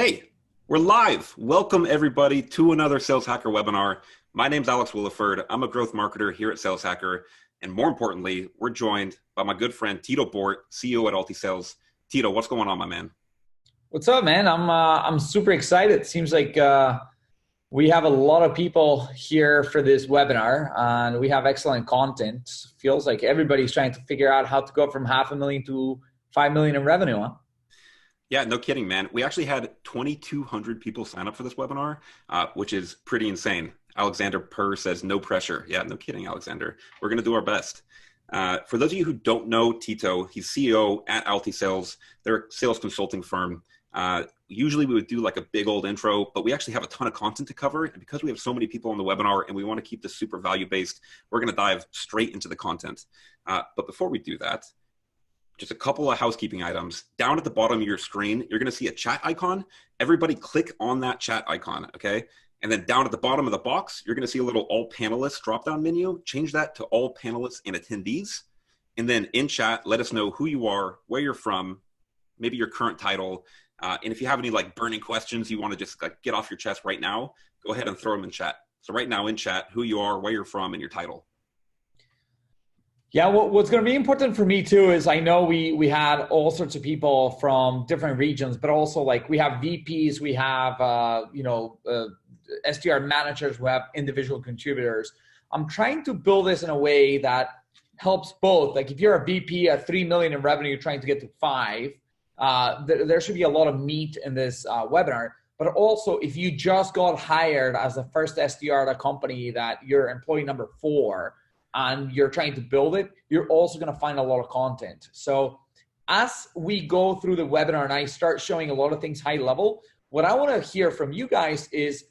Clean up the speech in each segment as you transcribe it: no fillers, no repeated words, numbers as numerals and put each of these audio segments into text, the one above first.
Hey, we're live. Welcome everybody to another Sales Hacker webinar. My name's Alex Williford. I'm a growth marketer here at Sales Hacker. And more importantly, we're joined by my good friend, Tito Bohrt, CEO at Altisales. Tito, what's going on, my man? What's up, man? I'm super excited. Seems like we have a lot of people here for this webinar, and we have excellent content. Feels like everybody's trying to figure out how to go from 500,000 to 5 million in revenue, huh? Yeah, no kidding, man. We actually had 2,200 people sign up for this webinar, which is pretty insane. Alexander Purr says, no pressure. Yeah, no kidding, Alexander. We're going to do our best. For those of you who don't know Tito, he's CEO at Altisales. They're a sales consulting firm. Usually we would do like a big old intro, but we actually have a ton of content to cover. And because we have so many people on the webinar and we want to keep this super value-based, we're going to dive straight into the content. But before we do that, just a couple of housekeeping items. Down at the bottom of your screen, you're going to see a chat icon. Everybody click on that chat icon, okay? And then down at the bottom of the box, you're going to see a little all panelists drop-down menu. Change that to all panelists and attendees. And then in chat, let us know who you are, where you're from, maybe your current title. And if you have any like burning questions you want to just like get off your chest right now, go ahead and throw them in chat. So right now in chat, who you are, where you're from, and your title. Yeah, what's going to be important for me too is I know we had all sorts of people from different regions, but also like we have VPs, we have SDR managers who have individual contributors. I'm trying to build this in a way that helps both. Like if you're a VP at 3 million in revenue, trying to get to 5, there should be a lot of meat in this webinar. But also if you just got hired as the first SDR at a company that you're employee number 4, and you're trying to build it, you're also going to find a lot of content. So as we go through the webinar and I start showing a lot of things high level, what I want to hear from you guys is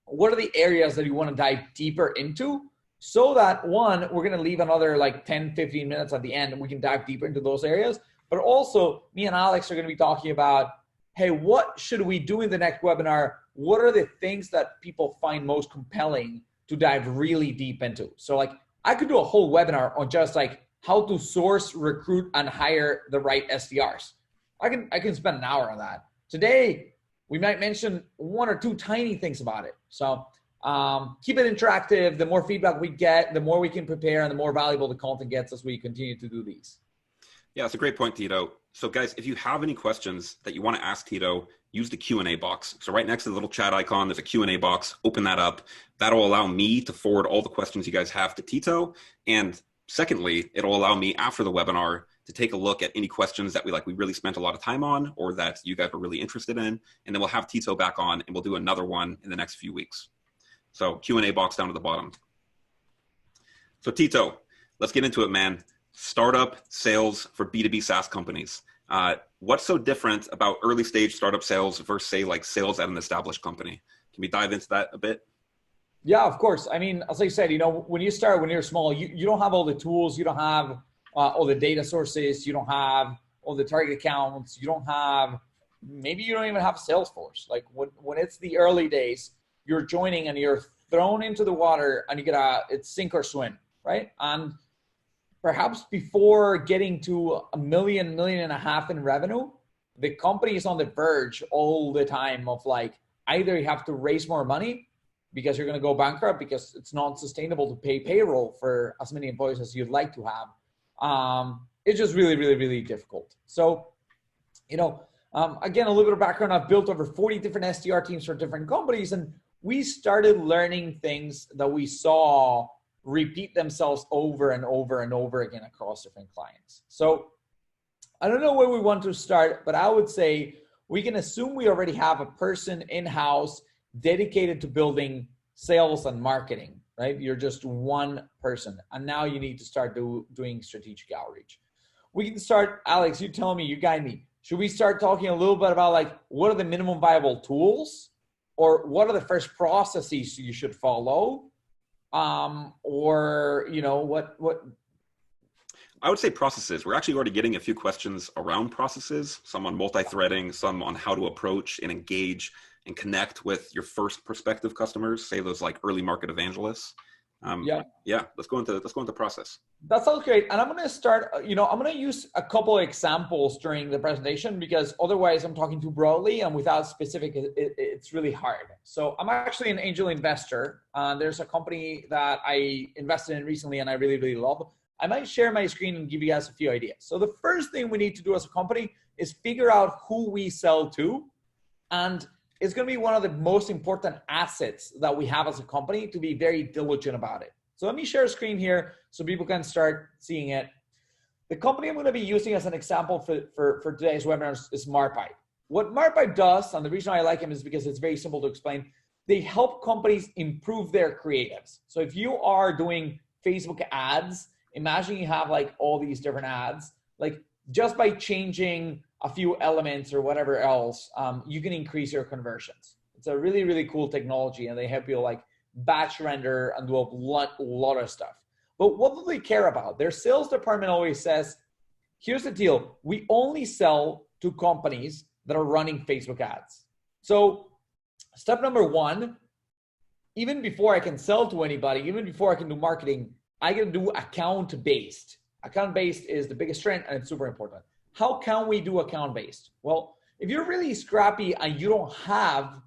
what are the areas that you want to dive deeper into so that one, we're going to leave another like 10, 15 minutes at the end and we can dive deeper into those areas. But also me and Alex are going to be talking about, hey, what should we do in the next webinar? What are the things that people find most compelling to dive really deep into? So like, I could do a whole webinar on just like how to source, recruit, and hire the right SDRs. I can spend an hour on that. Today, we might mention 1 or 2 tiny things about it. So keep it interactive. The more feedback we get, the more we can prepare and the more valuable the content gets as we continue to do these. Yeah, that's a great point, Tito. So guys, if you have any questions that you want to ask Tito, use the Q&A box. So right next to the little chat icon, there's a Q&A box. Open that up. That'll allow me to forward all the questions you guys have to Tito. And secondly, it'll allow me after the webinar to take a look at any questions that we really spent a lot of time on or that you guys were really interested in. And then we'll have Tito back on and we'll do another one in the next few weeks. So Q&A box down at the bottom. So Tito, let's get into it, man. Startup sales for B2B SaaS companies. What's so different about early stage startup sales versus say like sales at an established company? Can we dive into that a bit? Yeah, of course. I mean, as I said, when you start, when you're small, you don't have all the tools, you don't have all the data sources, you don't have all the target accounts, maybe you don't even have Salesforce. Like when it's the early days, you're joining and you're thrown into the water and it's sink or swim, right? And perhaps before getting to $1 million, $1.5 million in revenue, the company is on the verge all the time of like, either you have to raise more money because you're going to go bankrupt because it's not sustainable to pay payroll for as many employees as you'd like to have. It's just really, really, really difficult. So, again, a little bit of background, I've built over 40 different SDR teams for different companies, and we started learning things that we saw repeat themselves over and over and over again across different clients. So I don't know where we want to start, but I would say we can assume we already have a person in-house dedicated to building sales and marketing, right? You're just one person. And now you need to start doing strategic outreach. We can start, Alex, you tell me, you guide me. Should we start talking a little bit about like, what are the minimum viable tools? Or what are the first processes you should follow? What? I would say processes. We're actually already getting a few questions around processes, some on multi-threading, some on how to approach and engage and connect with your first prospective customers, say those like early market evangelists. Yeah. Yeah, let's go into process. That sounds great. And I'm going to start, I'm going to use a couple of examples during the presentation because otherwise I'm talking too broadly and without specific, it's really hard. So I'm actually an angel investor. There's a company that I invested in recently and I really, really love. I might share my screen and give you guys a few ideas. So the first thing we need to do as a company is figure out who we sell to. And it's going to be one of the most important assets that we have as a company to be very diligent about it. So let me share a screen here so people can start seeing it. The company I'm going to be using as an example for today's webinar is Marpipe. What Marpipe does, and the reason I like them is because it's very simple to explain, they help companies improve their creatives. So if you are doing Facebook ads, imagine you have like all these different ads, like just by changing a few elements or whatever else, you can increase your conversions. It's a really, really cool technology and they help you like batch render and do a lot of stuff. But what do they care about? Their sales department always says, here's the deal. We only sell to companies that are running Facebook ads. So step number one, even before I can sell to anybody, even before I can do marketing, I can do account-based. Account-based is the biggest strength and it's super important. How can we do account-based? Well, if you're really scrappy and you don't have,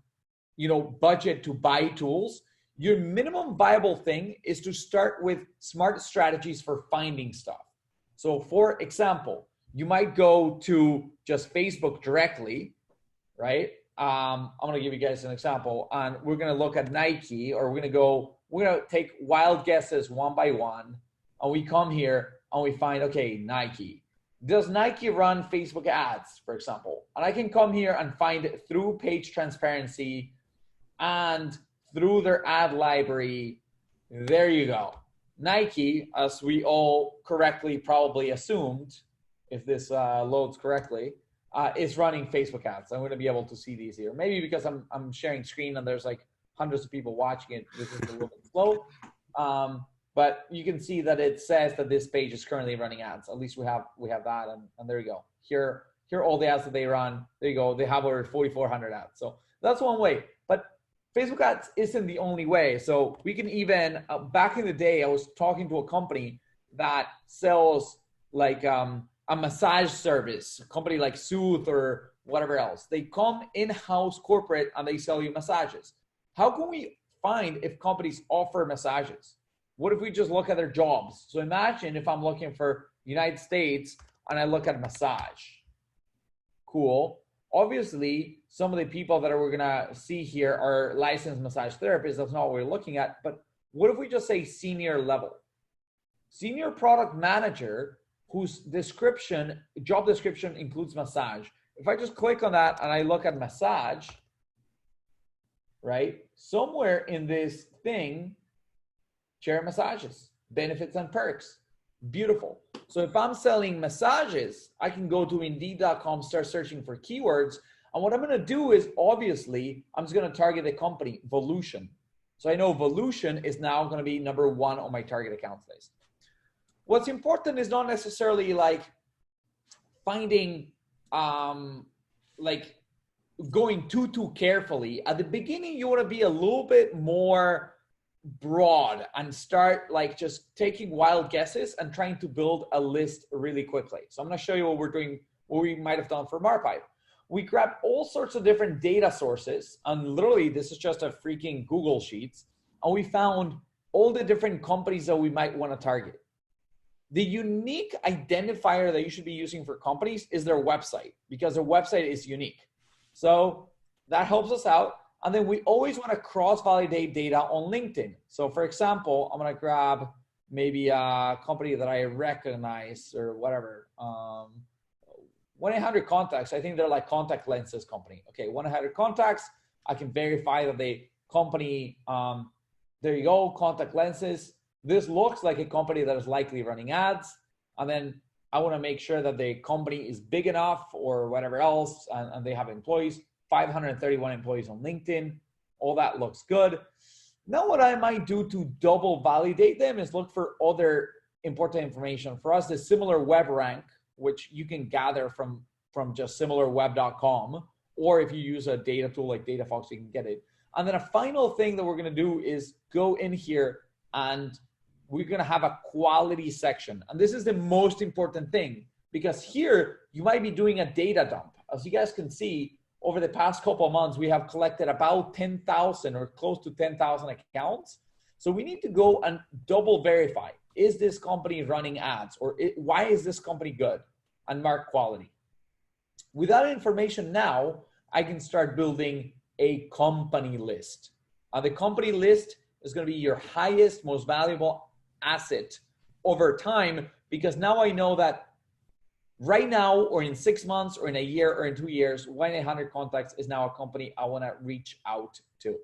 budget to buy tools, your minimum viable thing is to start with smart strategies for finding stuff. So for example, you might go to just Facebook directly, right? I'm gonna give you guys an example and we're gonna look at Nike or we're gonna take wild guesses one by one and we come here and we find, okay, Nike. Does Nike run Facebook ads, for example? And I can come here and find it through page transparency and through their ad library. There you go. Nike, as we all correctly probably assumed, if this loads correctly, is running Facebook ads. I'm going to be able to see these here. Maybe because I'm sharing screen and there's like hundreds of people watching it, this is a little bit slow. But you can see that it says that this page is currently running ads. At least we have that, and there you go. Here are all the ads that they run. There you go. They have over 4,400 ads. So that's one way. But Facebook ads isn't the only way. So we can even, back in the day, I was talking to a company that sells like a massage service, a company like Soothe or whatever else. They come in-house corporate and they sell you massages. How can we find if companies offer massages? What if we just look at their jobs? So imagine if I'm looking for United States and I look at massage. Cool. Obviously, some of the people that we're gonna see here are licensed massage therapists. That's not what we're looking at. But what if we just say senior level? Senior product manager, whose job description includes massage. If I just click on that and I look at massage, right? Somewhere in this thing, chair massages, benefits and perks. Beautiful. So if I'm selling massages, I can go to Indeed.com, start searching for keywords. And what I'm going to do is, obviously, I'm just going to target the company, Volution. So I know Volution is now going to be number one on my target accounts list. What's important is not necessarily like finding, like going too carefully. At the beginning, you want to be a little bit more broad and start like just taking wild guesses and trying to build a list really quickly. So I'm going to show you what we're doing, what we might have done for Marpipe. We grabbed all sorts of different data sources, and literally this is just a freaking Google Sheets, and we found all the different companies that we might want to target. The unique identifier that you should be using for companies is their website, because their website is unique. So that helps us out. And then we always want to cross-validate data on LinkedIn. So for example, I'm going to grab maybe a company that I recognize or whatever. 1-800-Contacts. I think they're like contact lenses company. Okay, 1-800-Contacts. I can verify that the company, there you go, contact lenses. This looks like a company that is likely running ads. And then I want to make sure that the company is big enough or whatever else, and they have employees. 531 employees on LinkedIn. All that looks good. Now what I might do to double validate them is look for other important information. For us, the similar web rank, which you can gather from just similarweb.com, or if you use a data tool like DataFox, you can get it. And then a final thing that we're going to do is go in here and we're going to have a quality section. And this is the most important thing, because here you might be doing a data dump. As you guys can see, over the past couple of months, we have collected about 10,000 or close to 10,000 accounts. So we need to go and double verify. Is this company running ads? Or why is this company good? And mark quality. With that information now, I can start building a company list. And the company list is going to be your highest, most valuable asset over time, because now I know that right now, or in 6 months, or in a year, or in 2 years, 1-800 Contacts is now a company I want to reach out to.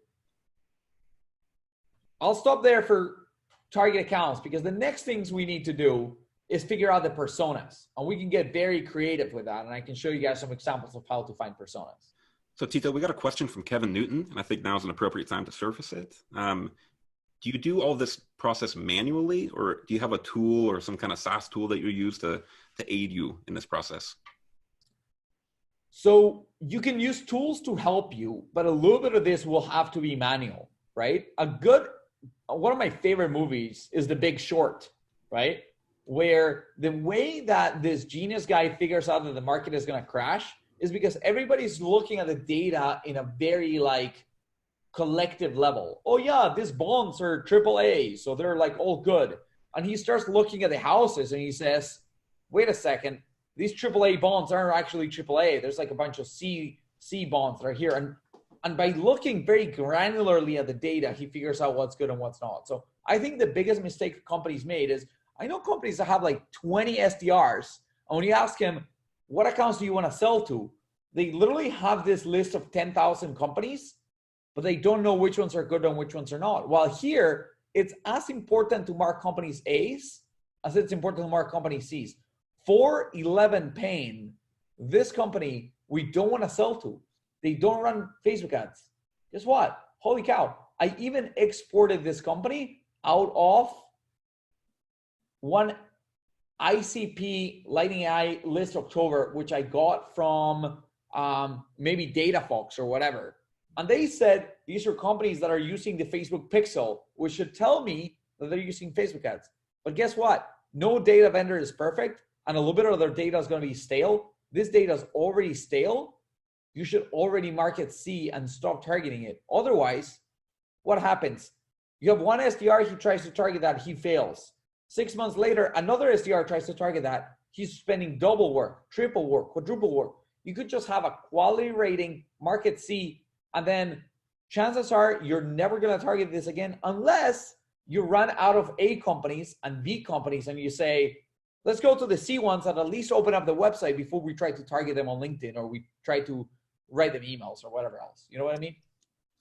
I'll stop there for target accounts, because the next things we need to do is figure out the personas. And we can get very creative with that. And I can show you guys some examples of how to find personas. So Tito, we got a question from Kevin Newton, and I think now is an appropriate time to surface it. Do you do all this process manually, or do you have a tool or some kind of SaaS tool that you use to aid you in this process? So you can use tools to help you, but a little bit of this will have to be manual, right? One of my favorite movies is The Big Short, right? Where the way that this genius guy figures out that the market is going to crash is because everybody's looking at the data in a very collective level. Oh yeah, these bonds are AAA, so they're all good. And he starts looking at the houses and he says, wait a second, these AAA bonds aren't actually AAA. There's a bunch of C bonds that are here. And by looking very granularly at the data, he figures out what's good and what's not. So I think the biggest mistake companies made is, I know companies that have 20 SDRs, and when you ask him, what accounts do you want to sell to? They literally have this list of 10,000 companies, but they don't know which ones are good and which ones are not. While here, it's as important to mark companies A's as it's important to mark companies C's. 411 Payne, this company we don't want to sell to. They don't run Facebook ads. Guess what? Holy cow. I even exported this company out of one ICP Lightning AI list October, which I got from maybe DataFox or whatever. And they said these are companies that are using the Facebook Pixel, which should tell me that they're using Facebook ads. But guess what? No data vendor is perfect, and a little bit of their data is going to be stale. This data is already stale. You should already mark it C and stop targeting it. Otherwise, what happens? You have one SDR, he tries to target that, he fails. 6 months later, another SDR tries to target that. He's spending double work, triple work, quadruple work. You could just have a quality rating, market C, and then chances are you're never going to target this again unless you run out of A companies and B companies and you say, let's go to the C ones that at least open up the website before we try to target them on LinkedIn or we try to write them emails or whatever else. You know what I mean?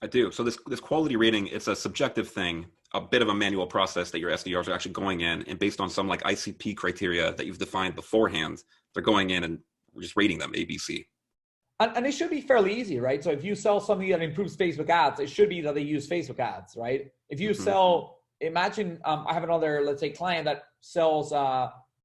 I do. So this quality rating, it's a subjective thing, a bit of a manual process that your SDRs are actually going in, and based on some ICP criteria that you've defined beforehand, they're going in and we're just rating them A, B, C. And it should be fairly easy, right? So if you sell something that improves Facebook ads, it should be that they use Facebook ads, right? If you sell, imagine I have another, let's say, client that sells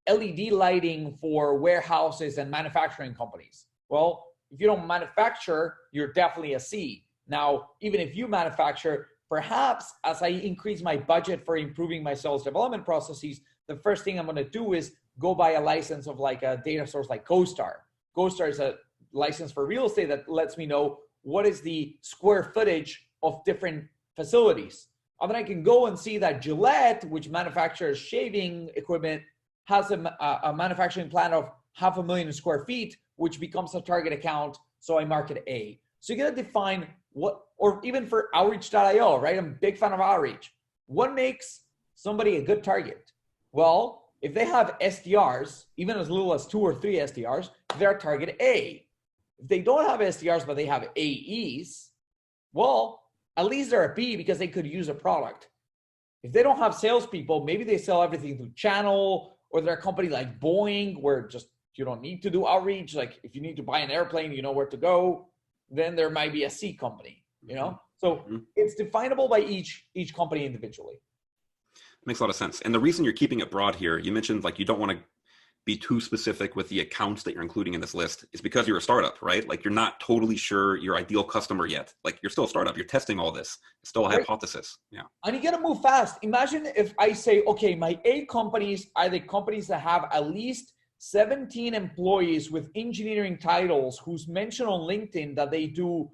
LED lighting for warehouses and manufacturing companies. Well, if you don't manufacture, you're definitely a C. Now, even if you manufacture, perhaps as I increase my budget for improving my sales development processes, the first thing I'm going to do is go buy a license of a data source like CoStar. CoStar is a license for real estate that lets me know what is the square footage of different facilities. And then I can go and see that Gillette, which manufactures shaving equipment, has a manufacturing plant of 500,000 square feet, which becomes a target account. So I mark it A. So you got to define what, or even for outreach.io, right? I'm a big fan of outreach. What makes somebody a good target? Well, if they have SDRs, even as little as 2 or 3 SDRs, they're target A. If they don't have SDRs, but they have AEs, well, at least they're a B because they could use a product. If they don't have salespeople, maybe they sell everything through channel, or they're a company like Boeing where just you don't need to do outreach. Like if you need to buy an airplane, you know where to go. Then there might be a C company, you know? So it's definable by each company individually. Makes a lot of sense. And the reason you're keeping it broad here, you mentioned you don't want to be too specific with the accounts that you're including in this list is because you're a startup, right? Like you're not totally sure your ideal customer yet. Like you're still a startup. You're testing all this. It's still a hypothesis. Yeah. And you got to move fast. Imagine if I say, okay, my A companies are the companies that have at least 17 employees with engineering titles who's mentioned on LinkedIn that they do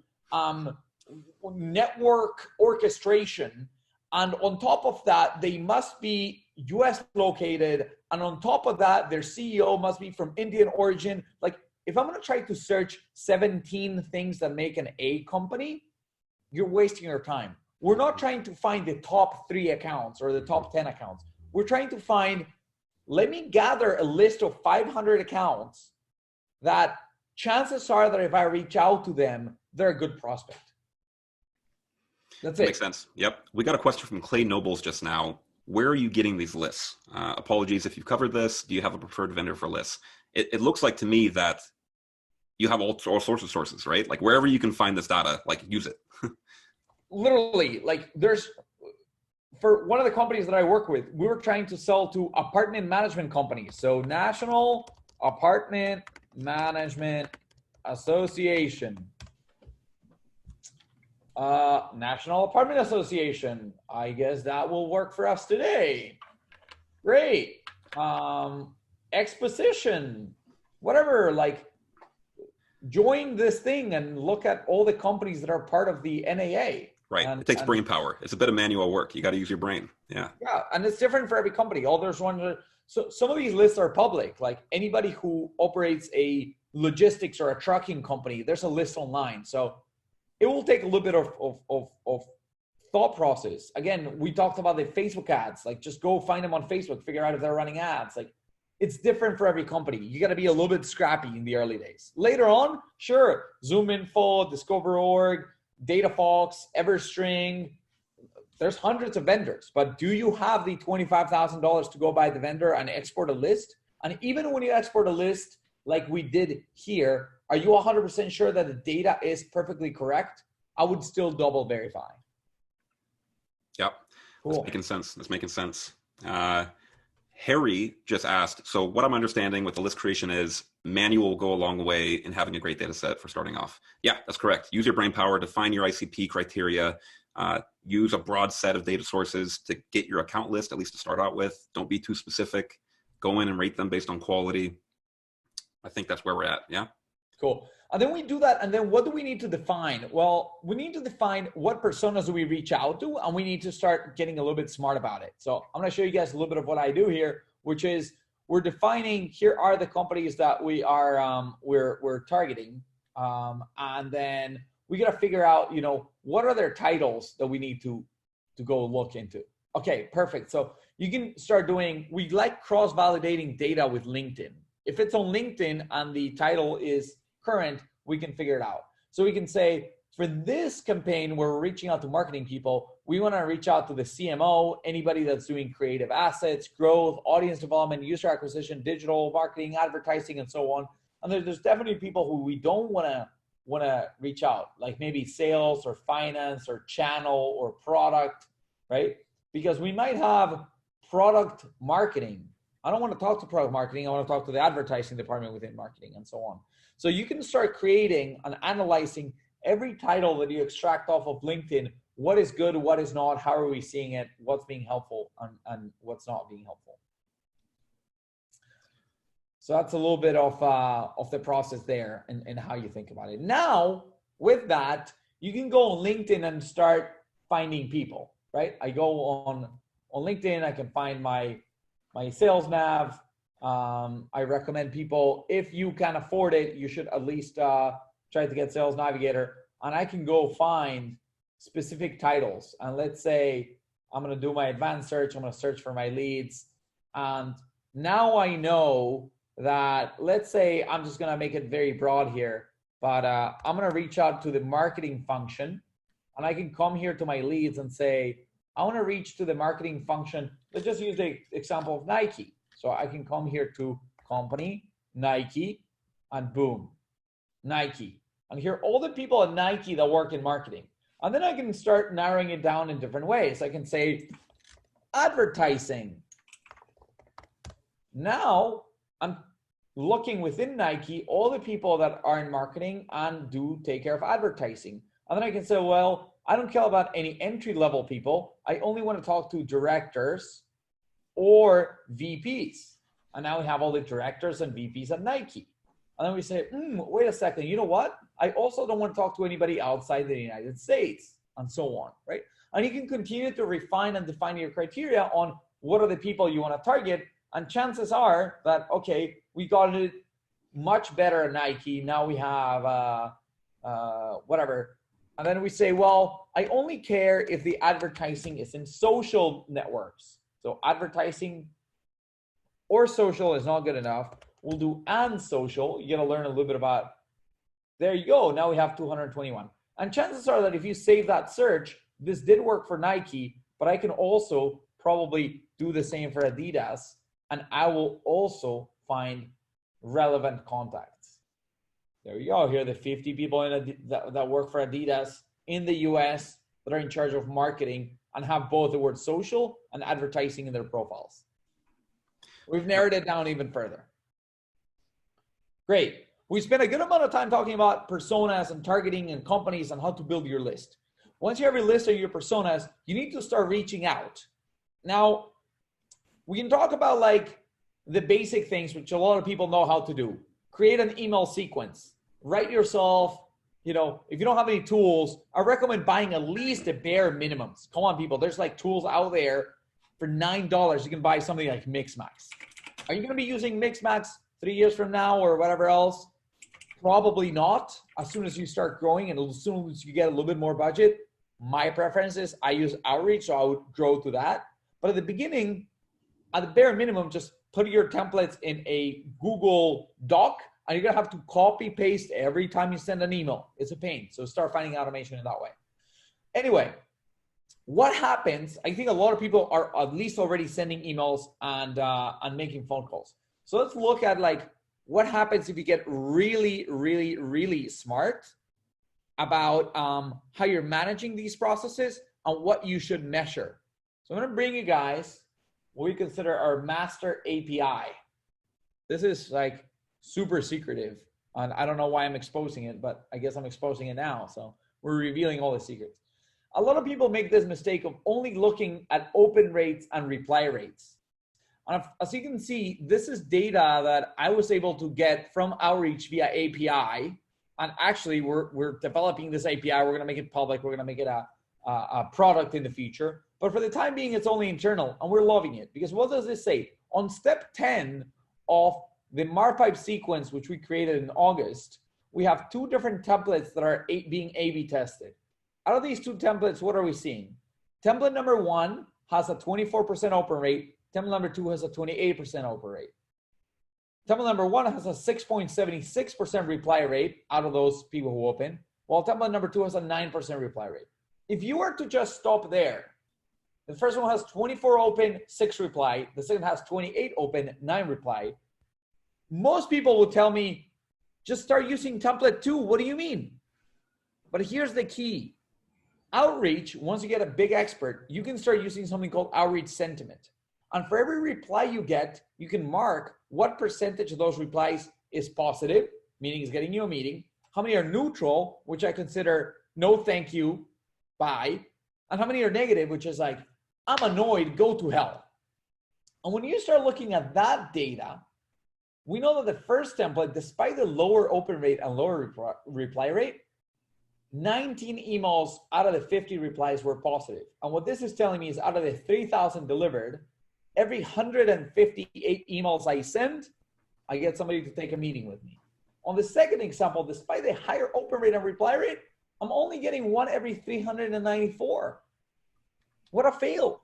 network orchestration. And on top of that, they must be US located. And on top of that, their CEO must be from Indian origin. Like if I'm going to try to search 17 things that make an A company, you're wasting your time. We're not trying to find the top 3 accounts or the top 10 accounts. We're trying to find, let me gather a list of 500 accounts that chances are that if I reach out to them, they're a good prospect. That's it. Makes sense. Yep. We got a question from Clay Nobles just now. Where are you getting these lists? Apologies if you've covered this. Do you have a preferred vendor for lists? It looks like to me that you have all sorts of sources, right? Like wherever you can find this data, like use it. Literally, like there's, for one of the companies that I work with, we were trying to sell to apartment management companies. So National Apartment Management Association. National Apartment Association. I guess that will work for us today. Great. Exposition, whatever, like join this thing and look at all the companies that are part of the NAA. Right. It takes brain power. It's a bit of manual work. You got to use your brain. Yeah. Yeah. And it's different for every company. All there's one. So some of these lists are public, like anybody who operates a logistics or a trucking company, there's a list online. So it will take a little bit of thought process. Again, we talked about the Facebook ads, like just go find them on Facebook, figure out if they're running ads. Like it's different for every company. You got to be a little bit scrappy in the early days. Later on, sure. ZoomInfo, Discover.org, DataFox, Everstring. There's hundreds of vendors, but do you have the $25,000 to go buy the vendor and export a list? And even when you export a list, like we did here, are you 100% sure that the data is perfectly correct? I would still double verify. Yep. Cool. That's making sense. That's making sense. Harry just asked, so what I'm understanding with the list creation is manual will go a long way in having a great data set for starting off. Yeah, that's correct. Use your brain power, define your ICP criteria, use a broad set of data sources to get your account list, at least to start out with. Don't be too specific. Go in and rate them based on quality. I think that's where we're at. Yeah. Cool. And then we do that. And then what do we need to define? Well, we need to define what personas do we reach out to, and we need to start getting a little bit smart about it. So I'm going to show you guys a little bit of what I do here, which is we're defining, here are the companies that we are, we're targeting. And then we got to figure out, you know, what are their titles that we need to go look into. Okay, perfect. So you can start doing, we like cross-validating data with LinkedIn. If it's on LinkedIn and the title is current, we can figure it out. So we can say, for this campaign where we're reaching out to marketing people, we want to reach out to the CMO, anybody that's doing creative assets, growth, audience development, user acquisition, digital marketing, advertising, and so on. And there's definitely people who we don't want to reach out, like maybe sales or finance or channel or product, right? Because we might have product marketing. I don't want to talk to product marketing. I want to talk to the advertising department within marketing and so on. So you can start creating and analyzing every title that you extract off of LinkedIn. What is good, what is not, how are we seeing it, what's being helpful and what's not being helpful. So that's a little bit of the process there and how you think about it. Now, with that, you can go on LinkedIn and start finding people, right? I go on LinkedIn, I can find my sales nav. I recommend people, if you can afford it, you should at least try to get Sales Navigator. And I can go find specific titles. And let's say I'm going to do my advanced search. I'm going to search for my leads. And now I know that, let's say I'm just going to make it very broad here, but I'm going to reach out to the marketing function. And I can come here to my leads and say, I want to reach to the marketing function. Let's just use the example of Nike. So I can come here to company, Nike, and boom, Nike. And here are all the people at Nike that work in marketing. And then I can start narrowing it down in different ways. I can say advertising. Now I'm looking within Nike, all the people that are in marketing and do take care of advertising. And then I can say, well, I don't care about any entry-level people. I only want to talk to directors or VPs. And now we have all the directors and VPs at Nike. And then we say, wait a second, you know what? I also don't want to talk to anybody outside the United States, and so on, right? And you can continue to refine and define your criteria on what are the people you want to target. And chances are that, okay, we got it much better at Nike. Now we have whatever. And then we say, well, I only care if the advertising is in social networks. So advertising or social is not good enough. We'll do and social. You got to learn a little bit about, there you go. Now we have 221. And chances are that if you save that search, this did work for Nike, but I can also probably do the same for Adidas, and I will also find relevant contacts. There you go. Here are the 50 people that work for Adidas in the US that are in charge of marketing and have both the word social and advertising in their profiles. We've narrowed it down even further. Great. We spent a good amount of time talking about personas and targeting and companies and how to build your list. Once you have your list of your personas, you need to start reaching out. Now, we can talk about like the basic things, which a lot of people know how to do. Create an email sequence. Write yourself, if you don't have any tools, I recommend buying at least the bare minimums. Come on, people. There's like tools out there for $9. You can buy something like Mixmax. Are you going to be using Mixmax 3 years from now or whatever else? Probably not. As soon as you start growing and as soon as you get a little bit more budget, my preference is I use Outreach, so I would grow to that. But at the beginning, at the bare minimum, just put your templates in a Google Doc, and you're going to have to copy paste every time you send an email. It's a pain. So start finding automation in that way. Anyway, what happens? I think a lot of people are at least already sending emails and making phone calls. So let's look at like what happens if you get really, really, really smart about how you're managing these processes and what you should measure. So I'm going to bring you guys what we consider our master API. This is like super secretive, and I don't know why I'm exposing it, but I guess I'm exposing it now. So we're revealing all the secrets. A lot of people make this mistake of only looking at open rates and reply rates. And as you can see, this is data that I was able to get from Outreach via API. And actually, we're developing this API. We're going to make it public. We're going to make it a product in the future. But for the time being, it's only internal, and we're loving it. Because what does this say? On step 10 of the Marpipe sequence, which we created in August, we have two different templates that are being A/B tested. Out of these two templates, what are we seeing? Template number 1 has a 24% open rate. Template number 2 has a 28% open rate. Template number 1 has a 6.76% reply rate out of those people who open, while template number 2 has a 9% reply rate. If you were to just stop there, the first one has 24 open, 6 reply. The second has 28 open, 9 reply. Most people will tell me, just start using template 2. What do you mean? But here's the key. Outreach, once you get a big expert, you can start using something called Outreach Sentiment. And for every reply you get, you can mark what percentage of those replies is positive, meaning it's getting you a meeting. How many are neutral, which I consider no thank you, bye. And how many are negative, which is like, I'm annoyed, go to hell. And when you start looking at that data, we know that the first template, despite the lower open rate and lower reply rate, 19 emails out of the 50 replies were positive. And what this is telling me is out of the 3,000 delivered, every 158 emails I send, I get somebody to take a meeting with me. On the second example, despite the higher open rate and reply rate, I'm only getting one every 394. What a fail.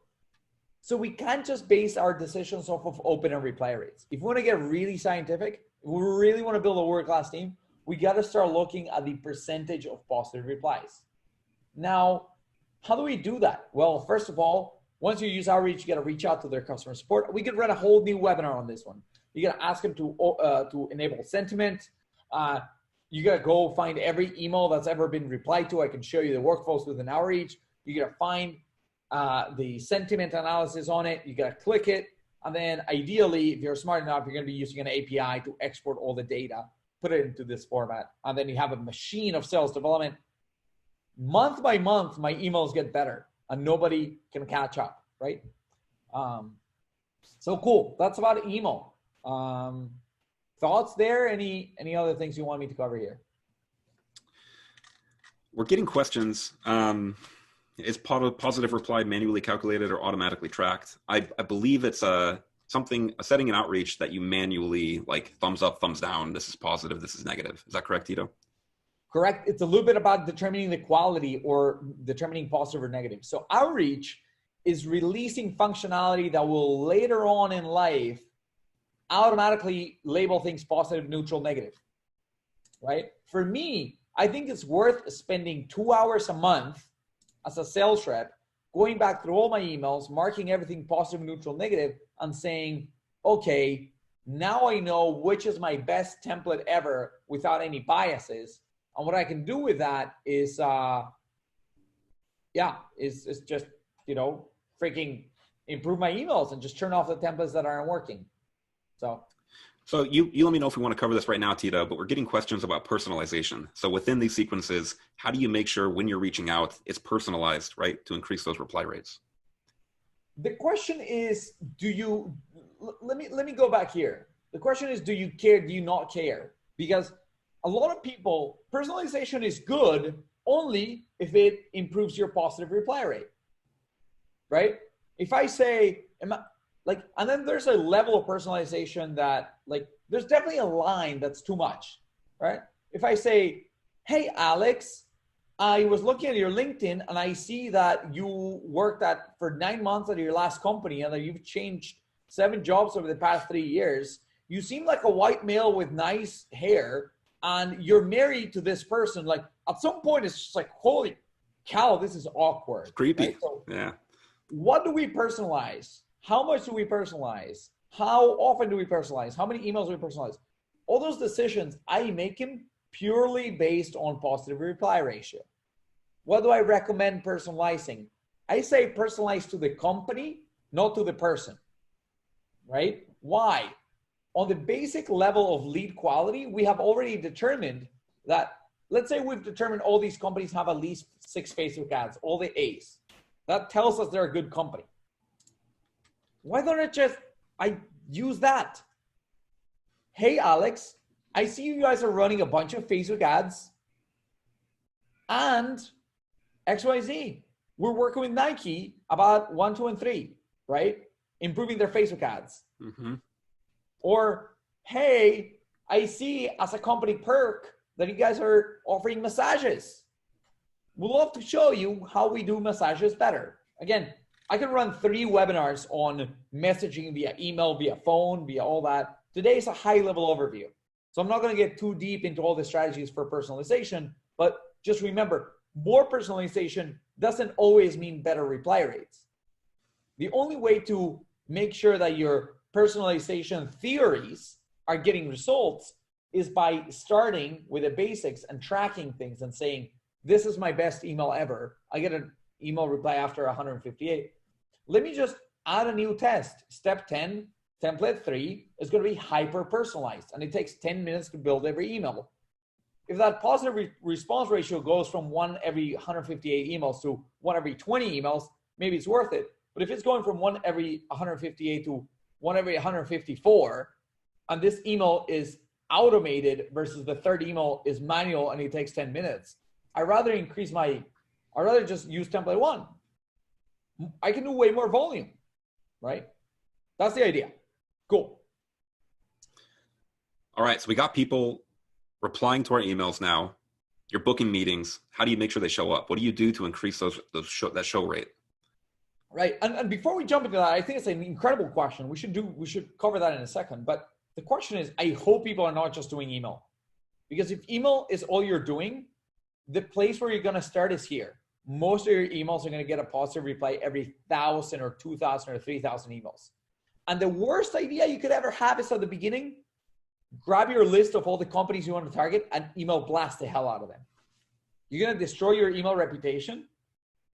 So we can't just base our decisions off of open and reply rates. If we want to get really scientific, if we really want to build a world-class team, we got to start looking at the percentage of positive replies. Now, how do we do that? Well, first of all, once you use Outreach, you got to reach out to their customer support. We could run a whole new webinar on this one. You got to ask them to enable sentiment. You got to go find every email that's ever been replied to. I can show you the workflows within Outreach. You got to find the sentiment analysis on it. You got to click it. And then ideally, if you're smart enough, you're going to be using an API to export all the data, put it into this format. And then you have a machine of sales development. Month by month, my emails get better and nobody can catch up, right? So cool. That's about email. Thoughts there? Any other things you want me to cover here? We're getting questions. Is positive reply manually calculated or automatically tracked? I believe it's a setting in Outreach that you manually like thumbs up, thumbs down. This is positive. This is negative. Is that correct, Tito? Correct. It's a little bit about determining the quality or determining positive or negative. So Outreach is releasing functionality that will later on in life automatically label things positive, neutral, negative, right? For me, I think it's worth spending 2 hours a month as a sales rep, going back through all my emails, marking everything positive, neutral, negative, and saying, okay, now I know which is my best template ever without any biases. And what I can do with that is, is just, freaking improve my emails and just turn off the templates that aren't working. So you let me know if we want to cover this right now, Tito, but we're getting questions about personalization. So within these sequences, how do you make sure when you're reaching out, it's personalized, right, to increase those reply rates? The question is, let me go back here. The question is, do you care? Do you not care? Because a lot of people, personalization is good only if it improves your positive reply rate, right? If I say, and then there's a level of personalization that there's definitely a line that's too much, right? If I say, hey, Alex, I was looking at your LinkedIn and I see that you worked for 9 months at your last company and that you've changed 7 jobs over the past 3 years. You seem like a white male with nice hair and you're married to this person. Like at some point it's just like, holy cow, this is awkward. It's creepy. Right? So yeah. What do we personalize? How much do we personalize? How often do we personalize? How many emails do we personalize? All those decisions, I make them purely based on positive reply ratio. What do I recommend personalizing? I say personalize to the company, not to the person, right? Why? On the basic level of lead quality, we have already determined that, let's say we've determined all these companies have at least 6 Facebook ads, all the A's. That tells us they're a good company. Why don't I use that? Hey, Alex, I see you guys are running a bunch of Facebook ads and XYZ. We're working with Nike about 1, 2, and 3, right? Improving their Facebook ads. Mm-hmm. Or, hey, I see as a company perk that you guys are offering massages. We'd love to show you how we do massages better. Again, I can run 3 webinars on messaging via email, via phone, via all that. Today is a high-level overview. So I'm not going to get too deep into all the strategies for personalization, but just remember, more personalization doesn't always mean better reply rates. The only way to make sure that your personalization theories are getting results is by starting with the basics and tracking things and saying, this is my best email ever. I get an email reply after 158. Let me just add a new test. Step 10, template 3 is going to be hyper personalized, and it takes 10 minutes to build every email. If that positive response ratio goes from 1 every 158 emails to 1 every 20 emails, maybe it's worth it. But if it's going from 1 every 158 to 1 every 154, and this email is automated versus the third email is manual and it takes 10 minutes, I'd rather just use template 1. I can do way more volume, right? That's the idea. Cool. All right, so we got people replying to our emails now. You're booking meetings. How do you make sure they show up? What do you do to increase that show rate? Right, and before we jump into that, I think it's an incredible question. We should cover that in a second. But the question is, I hope people are not just doing email, because if email is all you're doing, the place where you're going to start is here. Most of your emails are going to get a positive reply every 1,000 or 2,000 or 3,000 emails. And the worst idea you could ever have is at the beginning, grab your list of all the companies you want to target and email blast the hell out of them. You're going to destroy your email reputation.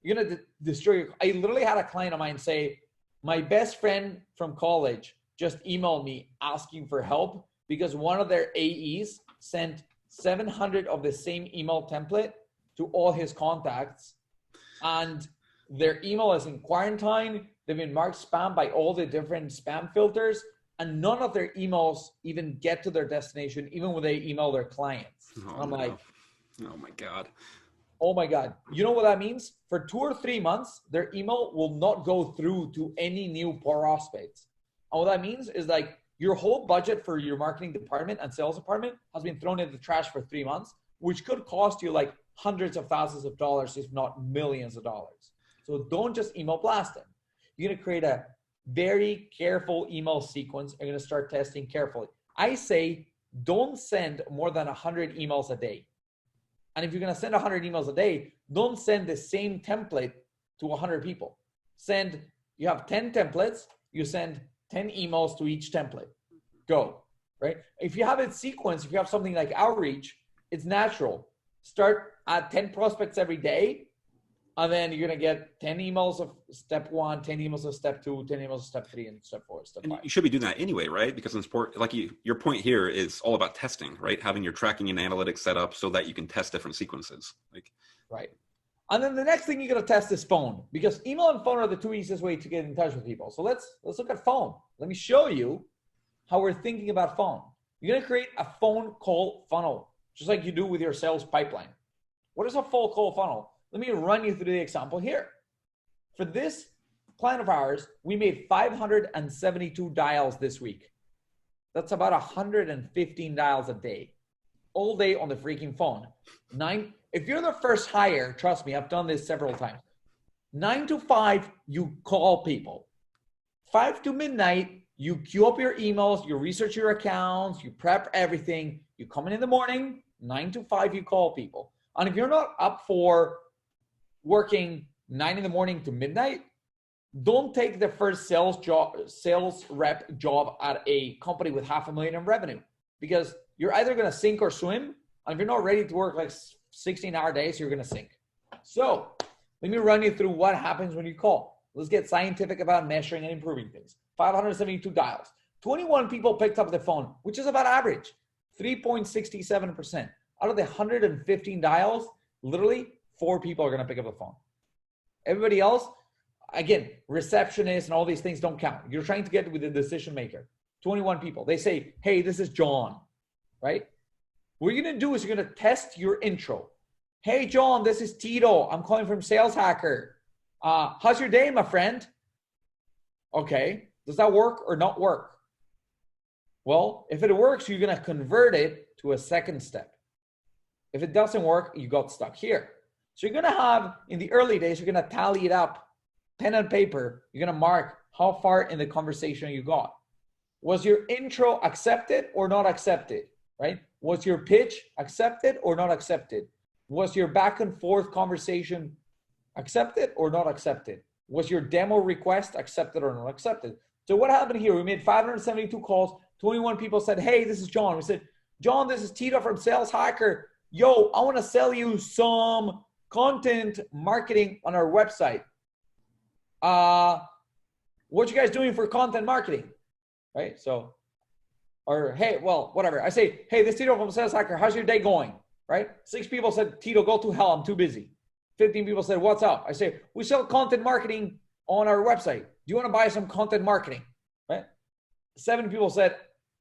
You're going to destroy I literally had a client of mine say, My best friend from college just emailed me asking for help because one of their AEs sent 700 of the same email template to all his contacts, and their email is in quarantine. They've been marked spam by all the different spam filters, and none of their emails even get to their destination, even when they email their clients. Oh, I'm no. like, oh my God. oh my God. You know what that means? For 2 or 3 months, their email will not go through to any new prospects. And what that means is like your whole budget for your marketing department and sales department has been thrown in the trash for 3 months, which could cost you like hundreds of thousands of dollars, if not millions of dollars. So don't just email blast them. You're going to create a very careful email sequence. You're going to start testing carefully. I say don't send more than 100 emails a day. And if you're going to send 100 emails a day, don't send the same template to 100 people. You have 10 templates, you send 10 emails to each template. Go, right? If you have it sequenced, if you have something like outreach, it's natural. Start at 10 prospects every day, and then you're going to get 10 emails of step 1, 10 emails of step 2, 10 emails of step 3, and step 4, step 5. And you should be doing that anyway, right? Because in sport, like your point here is all about testing, right? Having your tracking and analytics set up so that you can test different sequences. Right. And then the next thing you're going to test is phone, because email and phone are the 2 easiest way to get in touch with people. So let's look at phone. Let me show you how we're thinking about phone. You're going to create a phone call funnel, just like you do with your sales pipeline. What is a phone call funnel? Let me run you through the example here. For this client of ours, we made 572 dials this week. That's about 115 dials a day, all day on the freaking phone. If you're the first hire, trust me, I've done this several times. 9 to 5, you call people. 5 to midnight, you queue up your emails, you research your accounts, you prep everything. You come in the morning, 9 to 5, you call people. And if you're not up for working 9 in the morning to midnight, don't take the first sales rep job at a company with $500,000 in revenue, because you're either going to sink or swim. And if you're not ready to work like 16-hour days, you're going to sink. So let me run you through what happens when you call. Let's get scientific about measuring and improving things. 572 dials. 21 people picked up the phone, which is about average, 3.67%. Out of the 115 dials, literally 4 people are going to pick up the phone. Everybody else, again, receptionists and all these things don't count. You're trying to get with the decision maker. 21 people. They say, hey, this is John, right? What you're going to do is you're going to test your intro. Hey, John, this is Tito. I'm calling from Sales Hacker. How's your day, my friend? Okay. Does that work or not work? Well, if it works, you're going to convert it to a second step. If it doesn't work, you got stuck here. So you're going to have, in the early days, you're going to tally it up, pen and paper. You're going to mark how far in the conversation you got. Was your intro accepted or not accepted, right? Was your pitch accepted or not accepted? Was your back and forth conversation accepted or not accepted? Was your demo request accepted or not accepted? So what happened here? We made 572 calls. 21 people said, hey, this is John. We said, John, this is Tito from Sales Hacker. Yo, I want to sell you some content marketing on our website. What you guys doing for content marketing? Right? So, or hey, well, whatever. I say, hey, this is Tito from Sales Hacker. How's your day going? Right? 6 people said, Tito, go to hell. I'm too busy. 15 people said, what's up? I say, we sell content marketing on our website. Do you want to buy some content marketing? Right? 7 people said,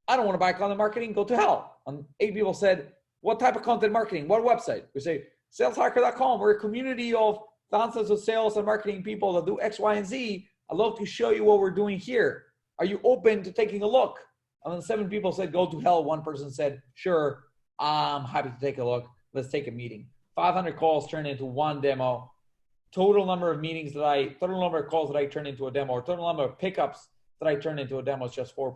I don't want to buy content marketing. Go to hell. And 8 people said, what type of content marketing? What website? We say, saleshacker.com. We're a community of thousands of sales and marketing people that do X, Y, and Z. I'd love to show you what we're doing here. Are you open to taking a look? And then 7 people said, go to hell. 1 person said, sure, I'm happy to take a look. Let's take a meeting. 500 calls turned into 1 demo. Total number of calls that I turned into a demo, or total number of pickups that I turned into a demo is just 4%.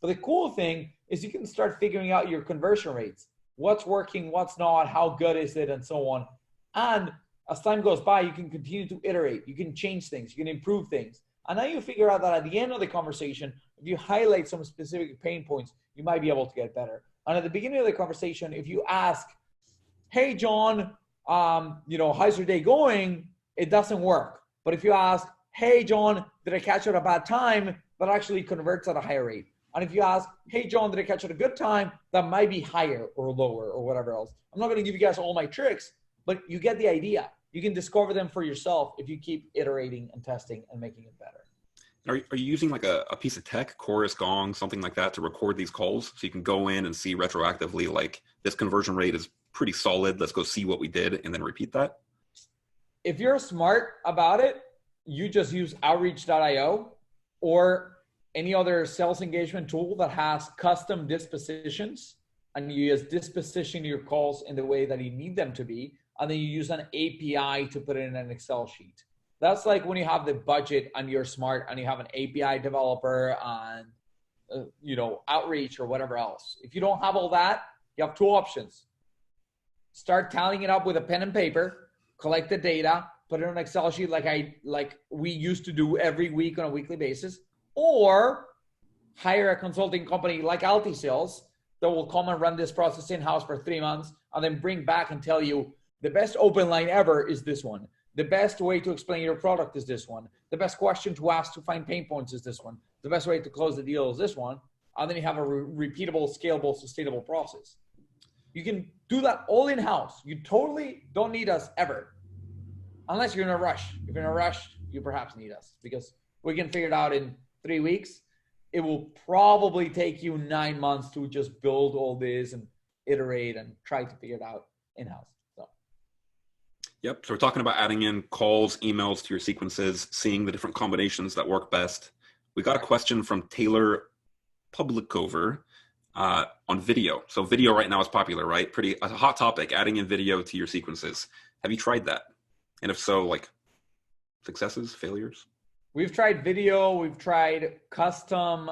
But the cool thing is you can start figuring out your conversion rates. What's working, what's not, how good is it, and so on. And as time goes by, you can continue to iterate. You can change things. You can improve things. And now you figure out that at the end of the conversation, if you highlight some specific pain points, you might be able to get better. And at the beginning of the conversation, if you ask, hey, John, how's your day going? It doesn't work. But if you ask, hey, John, did I catch you at a bad time? That actually converts at a higher rate. And if you ask, hey, John, did I catch you at a good time? That might be higher or lower or whatever else. I'm not going to give you guys all my tricks, but you get the idea. You can discover them for yourself if you keep iterating and testing and making it better. Are you using like a piece of tech, Chorus, Gong, something like that to record these calls so you can go in and see retroactively, like this conversion rate is pretty solid. Let's go see what we did and then repeat that? If you're smart about it, you just use outreach.io or any other sales engagement tool that has custom dispositions, and you just disposition your calls in the way that you need them to be, and then you use an API to put it in an Excel sheet. That's like when you have the budget and you're smart and you have an API developer and outreach or whatever else. If you don't have all that, you have two options. Start tallying it up with a pen and paper, collect the data, put it on an Excel sheet like we used to do every week on a weekly basis, or hire a consulting company like Altisales that will come and run this process in-house for 3 months and then bring back and tell you the best open line ever is this one. The best way to explain your product is this one. The best question to ask to find pain points is this one. The best way to close the deal is this one. And then you have a repeatable, scalable, sustainable process. You can do that all in-house. You totally don't need us ever. Unless you're in a rush. If you're in a rush, you perhaps need us because we can figure it out in 3 weeks. It will probably take you 9 months to just build all this and iterate and try to figure it out in-house. Yep. So we're talking about adding in calls, emails to your sequences, seeing the different combinations that work best. We got a question from Taylor Publicover on video. So video right now is popular, right? A hot topic, adding in video to your sequences. Have you tried that? And if so, like successes, failures? We've tried video. We've tried custom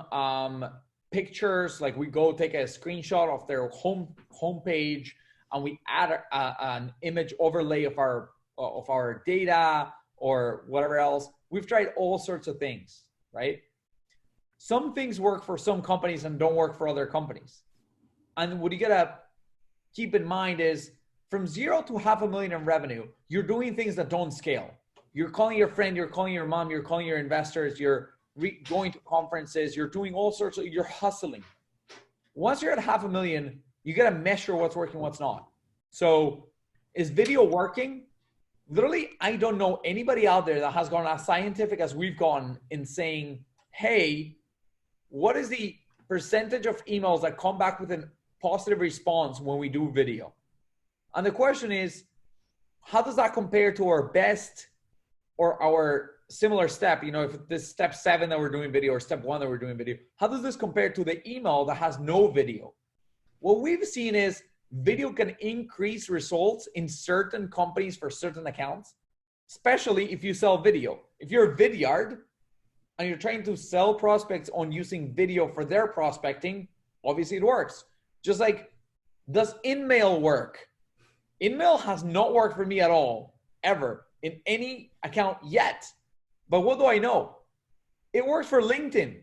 pictures. Like we go take a screenshot of their homepage and we add an image overlay of our data or whatever else. We've tried all sorts of things, right? Some things work for some companies and don't work for other companies. And what you gotta keep in mind is from 0 to $500,000 in revenue, you're doing things that don't scale. You're calling your friend, you're calling your mom, you're calling your investors, you're going to conferences, you're doing all sorts of, you're hustling. Once you're at $500,000, you got to measure what's working, what's not. So is video working? Literally, I don't know anybody out there that has gone as scientific as we've gone in saying, hey, what is the percentage of emails that come back with a positive response when we do video? And the question is, how does that compare to our best or our similar step? If this step 7 that we're doing video or step 1 that we're doing video, how does this compare to the email that has no video? What we've seen is video can increase results in certain companies for certain accounts, especially if you sell video. If you're a Vidyard and you're trying to sell prospects on using video for their prospecting, obviously it works. Just like, does InMail work? InMail has not worked for me at all, ever, in any account yet. But what do I know? It works for LinkedIn.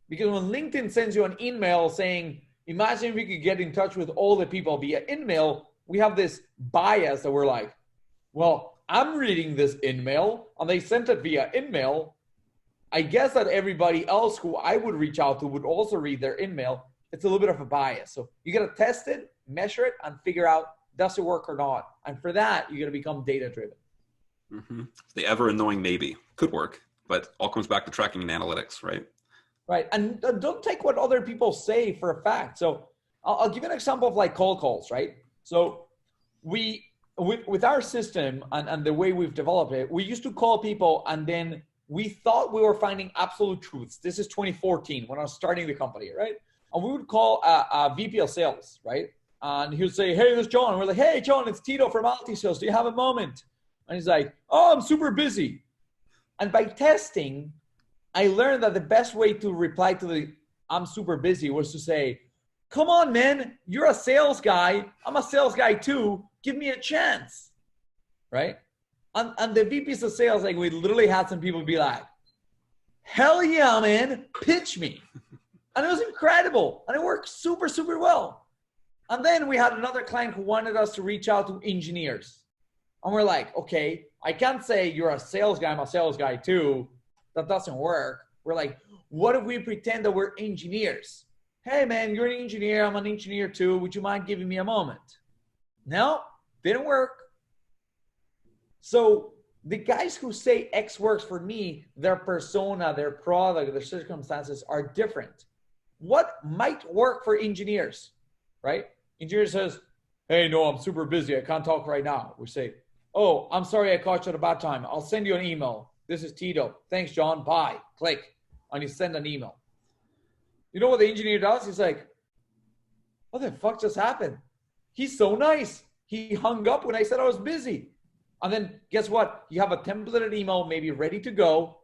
Because when LinkedIn sends you an email saying, imagine if we could get in touch with all the people via InMail, we have this bias that we're like, well, I'm reading this InMail and they sent it via InMail. I guess that everybody else who I would reach out to would also read their InMail. It's a little bit of a bias. So you got to test it, measure it, and figure out, does it work or not? And for that, you got to become data-driven. Mm-hmm. The ever-annoying maybe. Could work, but all comes back to tracking and analytics, right? Right. And don't take what other people say for a fact. So I'll give you an example of like cold calls, right? So with our system and the way we've developed it, we used to call people and then we thought we were finding absolute truths. This is 2014 when I was starting the company, right? And we would call a VP of sales, right? And he would say, hey, this is John. And we're like, hey, John, it's Tito from Altisales. Do you have a moment? And he's like, oh, I'm super busy. And by testing, I learned that the best way to reply to the I'm super busy was to say, come on, man, you're a sales guy. I'm a sales guy too. Give me a chance, right? And the VPs of sales, like we literally had some people be like, hell yeah, man, pitch me. And it was incredible. And it worked super, super well. And then we had another client who wanted us to reach out to engineers. And we're like, okay, I can't say you're a sales guy, I'm a sales guy too. that doesn't work. We're like, what if we pretend that we're engineers? Hey man, you're an engineer, I'm an engineer too. Would you mind giving me a moment? No, didn't work. So the guys who say X works for me, their persona, their product, their circumstances are different. What might work for engineers, right? Engineer says, hey, no, I'm super busy. I can't talk right now. We say, oh, I'm sorry I caught you at a bad time. I'll send you an email. This is Tito. Thanks, John. Bye. Click. And you send an email. You know what the engineer does? He's like, what the fuck just happened? He's so nice. He hung up when I said I was busy. And then guess what? You have a templated email maybe ready to go.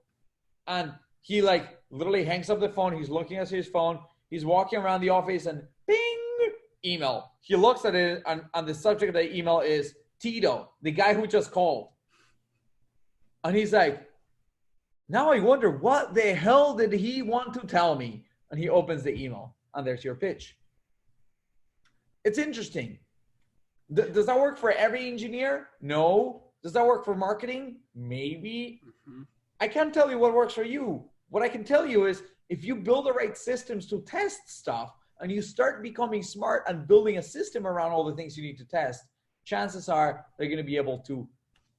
And he like literally hangs up the phone. He's looking at his phone. He's walking around the office and bing, email. He looks at it and the subject of the email is Tito, the guy who just called. And he's like, now I wonder what the hell did he want to tell me? And he opens the email and there's your pitch. It's interesting. Does that work for every engineer? No. Does that work for marketing? Maybe. Mm-hmm. I can't tell you what works for you. What I can tell you is if you build the right systems to test stuff and you start becoming smart and building a system around all the things you need to test, chances are they're going to be able to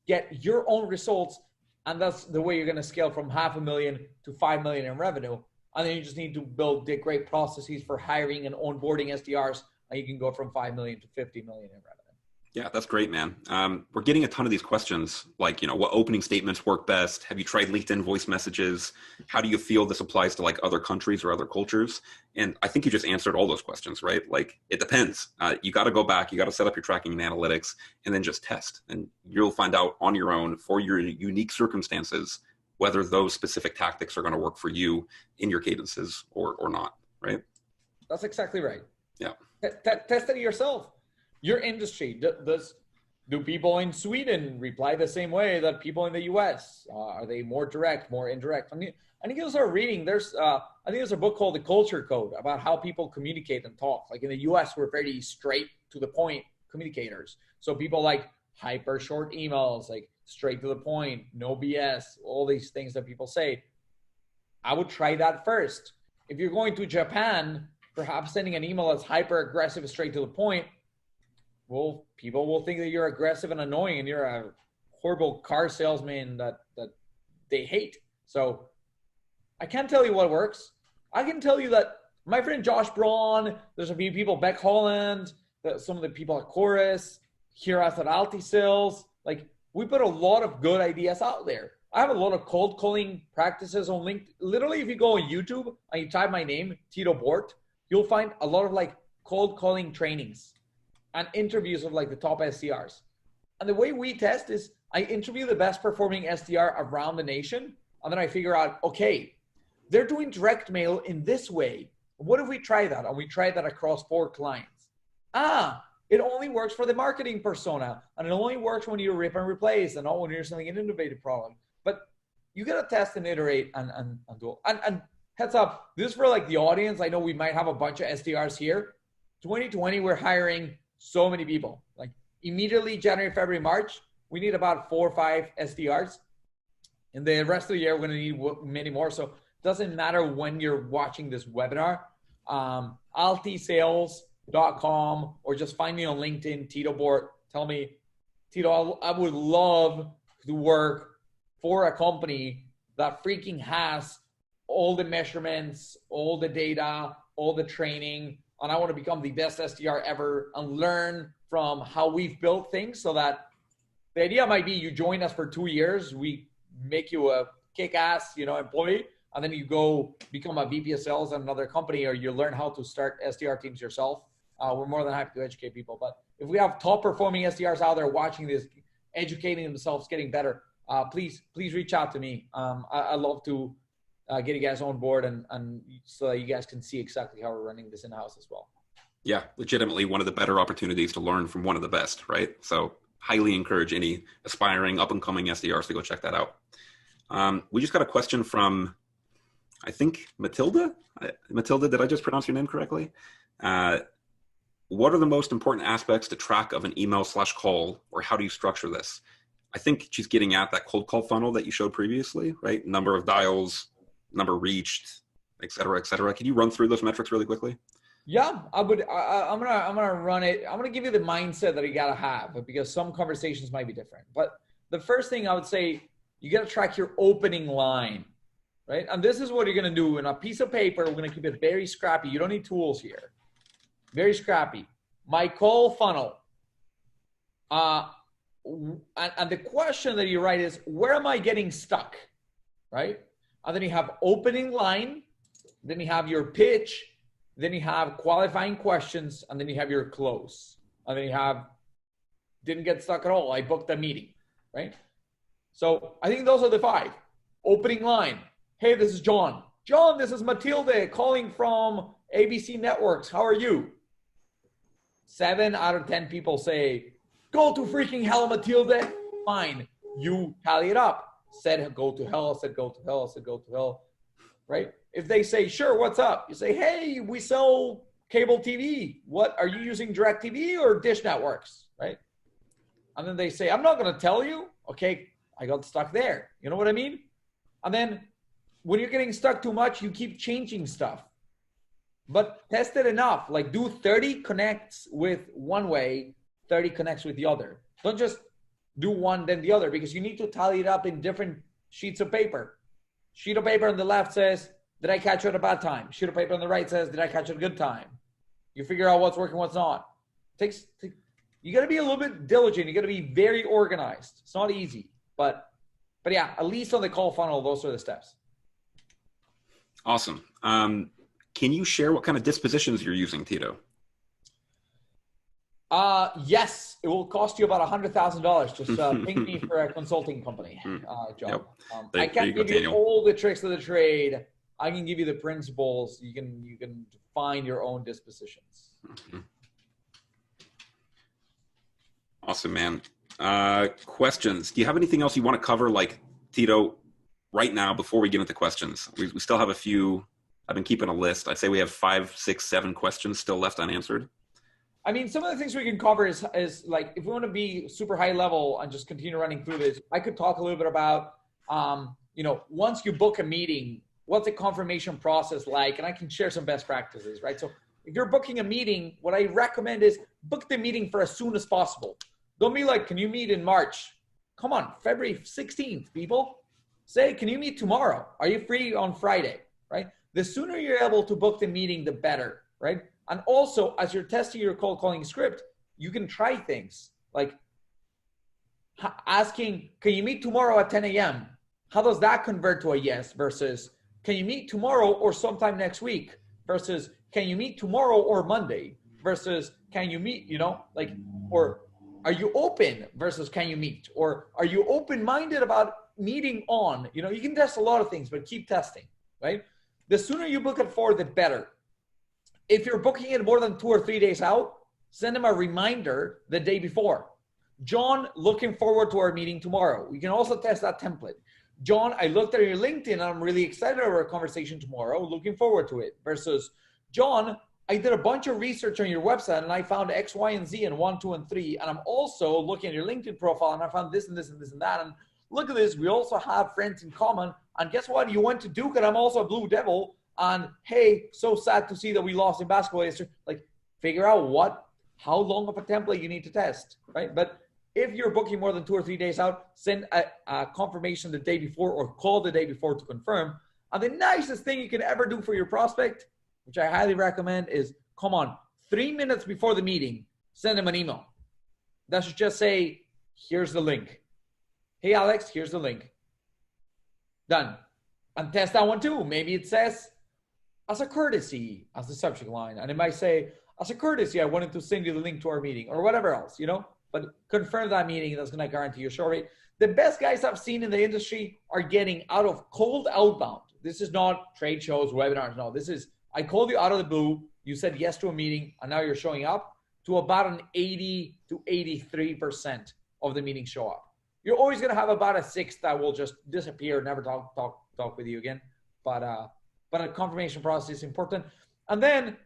get your own results. And that's the way you're going to scale from $500,000 to $5 million in revenue. And then you just need to build the great processes for hiring and onboarding SDRs. And you can go from 5 million to 50 million in revenue. Yeah, that's great, man. We're getting a ton of these questions like, what opening statements work best? Have you tried LinkedIn voice messages? How do you feel this applies to like other countries or other cultures? And I think you just answered all those questions, right? Like it depends. You got to go back, you got to set up your tracking and analytics and then just test. And you'll find out on your own for your unique circumstances, whether those specific tactics are going to work for you in your cadences or not, right? That's exactly right. Yeah. Test it yourself. Your industry, do people in Sweden reply the same way that people in the US? Are they more direct, more indirect? I think you start reading. I think there's a book called The Culture Code about how people communicate and talk. Like in the US, we're very straight to the point communicators. So people like hyper short emails, like straight to the point, no BS, all these things that people say. I would try that first. If you're going to Japan, perhaps sending an email that's hyper aggressive, straight to the point, well, people will think that you're aggressive and annoying and you're a horrible car salesman that they hate. So I can't tell you what works. I can tell you that my friend Josh Braun, there's a few people back Holland, some of the people at Chorus, here us at Altisales, like we put a lot of good ideas out there. I have a lot of cold calling practices on LinkedIn. Literally, if you go on YouTube and you type my name, Tito Bohrt, you'll find a lot of like cold calling trainings and interviews of like the top SDRs. And the way we test is I interview the best performing SDR around the nation. And then I figure out, okay, they're doing direct mail in this way. What if we try that? And we try that across 4 clients. It only works for the marketing persona. And it only works when you rip and replace and not when you're selling an innovative product. But you got to test and iterate and do it. And heads up, this is for like the audience. I know we might have a bunch of SDRs here. 2020, we're hiring so many people. Like immediately January, February, March, we need about 4 or 5 SDRs. And the rest of the year, we're going to need many more. So it doesn't matter when you're watching this webinar. Altisales.com or just find me on LinkedIn, Tito Bohrt. Tell me, Tito, I would love to work for a company that freaking has all the measurements, all the data, all the training, and I want to become the best SDR ever and learn from how we've built things so that the idea might be you join us for 2 years, we make you a kick-ass, employee, and then you go become a VP of sales at another company or you learn how to start SDR teams yourself. We're more than happy to educate people. But if we have top performing SDRs out there watching this, educating themselves, getting better, please reach out to me. I love to get you guys on board and so that you guys can see exactly how we're running this in-house as well. Yeah, legitimately one of the better opportunities to learn from one of the best, right? So highly encourage any aspiring up-and-coming SDRs to go check that out. We just got a question from, I think, Matilda. Matilda, did I just pronounce your name correctly? What are the most important aspects to track of an email/call, or how do you structure this? I think she's getting at that cold call funnel that you showed previously, right? Number of dials, number reached, et cetera, et cetera. Can you run through those metrics really quickly? Yeah, I'm gonna run it. I'm gonna give you the mindset that you gotta have, because some conversations might be different. But the first thing I would say, you gotta track your opening line, right? And this is what you're gonna do in a piece of paper. We're gonna keep it very scrappy. You don't need tools here. Very scrappy. My call funnel. And the question that you write is, where am I getting stuck, right? And then you have opening line, then you have your pitch, then you have qualifying questions, and then you have your close. And then you have, didn't get stuck at all, I booked a meeting, right? So I think those are the 5. Opening line, hey, this is John. John, this is Matilde calling from ABC Networks. How are you? 7 out of 10 people say, go to freaking hell, Matilde. Fine. You tally it up. Said go to hell, said go to hell, said go to hell. Right? If they say, sure, what's up? You say, hey, we sell cable TV. What, are you using DirecTV or Dish Networks? Right? And then they say, I'm not going to tell you. Okay, I got stuck there. You know what I mean? And then when you're getting stuck too much, you keep changing stuff. But test it enough. Like, do 30 connects with one way, 30 connects with the other. Don't just do one, then the other, because you need to tally it up in different sheets of paper. Sheet of paper on the left says, did I catch you at a bad time? Sheet of paper on the right says, did I catch you at a good time? You figure out what's working, what's not. You got to be a little bit diligent. You got to be very organized. It's not easy, but yeah, at least on the call funnel, those are the steps. Awesome. Can you share what kind of dispositions you're using, Tito? Yes, it will cost you about $100,000. Just ping me for a consulting company, John. Yep. I can't give you all the tricks of the trade. I can give you the principles. You can find your own dispositions. Mm-hmm. Awesome, man. Questions. Do you have anything else you want to cover, like, Tito, right now before we get into questions? We still have a few. I've been keeping a list. I'd say we have 5, 6, 7 questions still left unanswered. I mean, some of the things we can cover is like, if we want to be super high level and just continue running through this, I could talk a little bit about, once you book a meeting, what's the confirmation process like? And I can share some best practices, right? So if you're booking a meeting, what I recommend is book the meeting for as soon as possible. Don't be like, can you meet in March? Come on, February 16th, people. Say, can you meet tomorrow? Are you free on Friday, right? The sooner you're able to book the meeting, the better, right? And also, as you're testing your cold calling script, you can try things like asking, can you meet tomorrow at 10 a.m.? How does that convert to a yes versus, can you meet tomorrow or sometime next week versus, can you meet tomorrow or Monday versus, can you meet, or are you open versus can you meet? Or are you open-minded about meeting on? You can test a lot of things, but keep testing, right? The sooner you book it for, the better. If you're booking it more than 2 or 3 days out, send them a reminder the day before. John, looking forward to our meeting tomorrow. We can also test that template. John, I looked at your LinkedIn and I'm really excited about our conversation tomorrow. Looking forward to it. Versus, John, I did a bunch of research on your website and I found X, Y, and Z and 1, 2, and 3. And I'm also looking at your LinkedIn profile and I found this and this and this and that. And look at this. We also have friends in common. And guess what? You went to Duke and I'm also a Blue Devil. And hey, so sad to see that we lost in basketball yesterday. Like, figure out how long of a template you need to test, right? But if you're booking more than 2 or 3 days out, send a confirmation the day before or call the day before to confirm. And the nicest thing you can ever do for your prospect, which I highly recommend, is come on, 3 minutes before the meeting, send them an email. That should just say, here's the link. Hey, Alex, here's the link. Done. And test that one too. Maybe it says, as a courtesy, as the subject line. And it might say, as a courtesy, I wanted to send you the link to our meeting or whatever else, but confirm that meeting. That's going to guarantee you a show rate. The best guys I've seen in the industry are getting out of cold outbound. This is not trade shows, webinars. No, this is, I called you out of the blue. You said yes to a meeting and now you're showing up, to about an 80 to 83% of the meetings show up. You're always going to have about a 6 that will just disappear, never talk with you again. But a confirmation process is important. And then,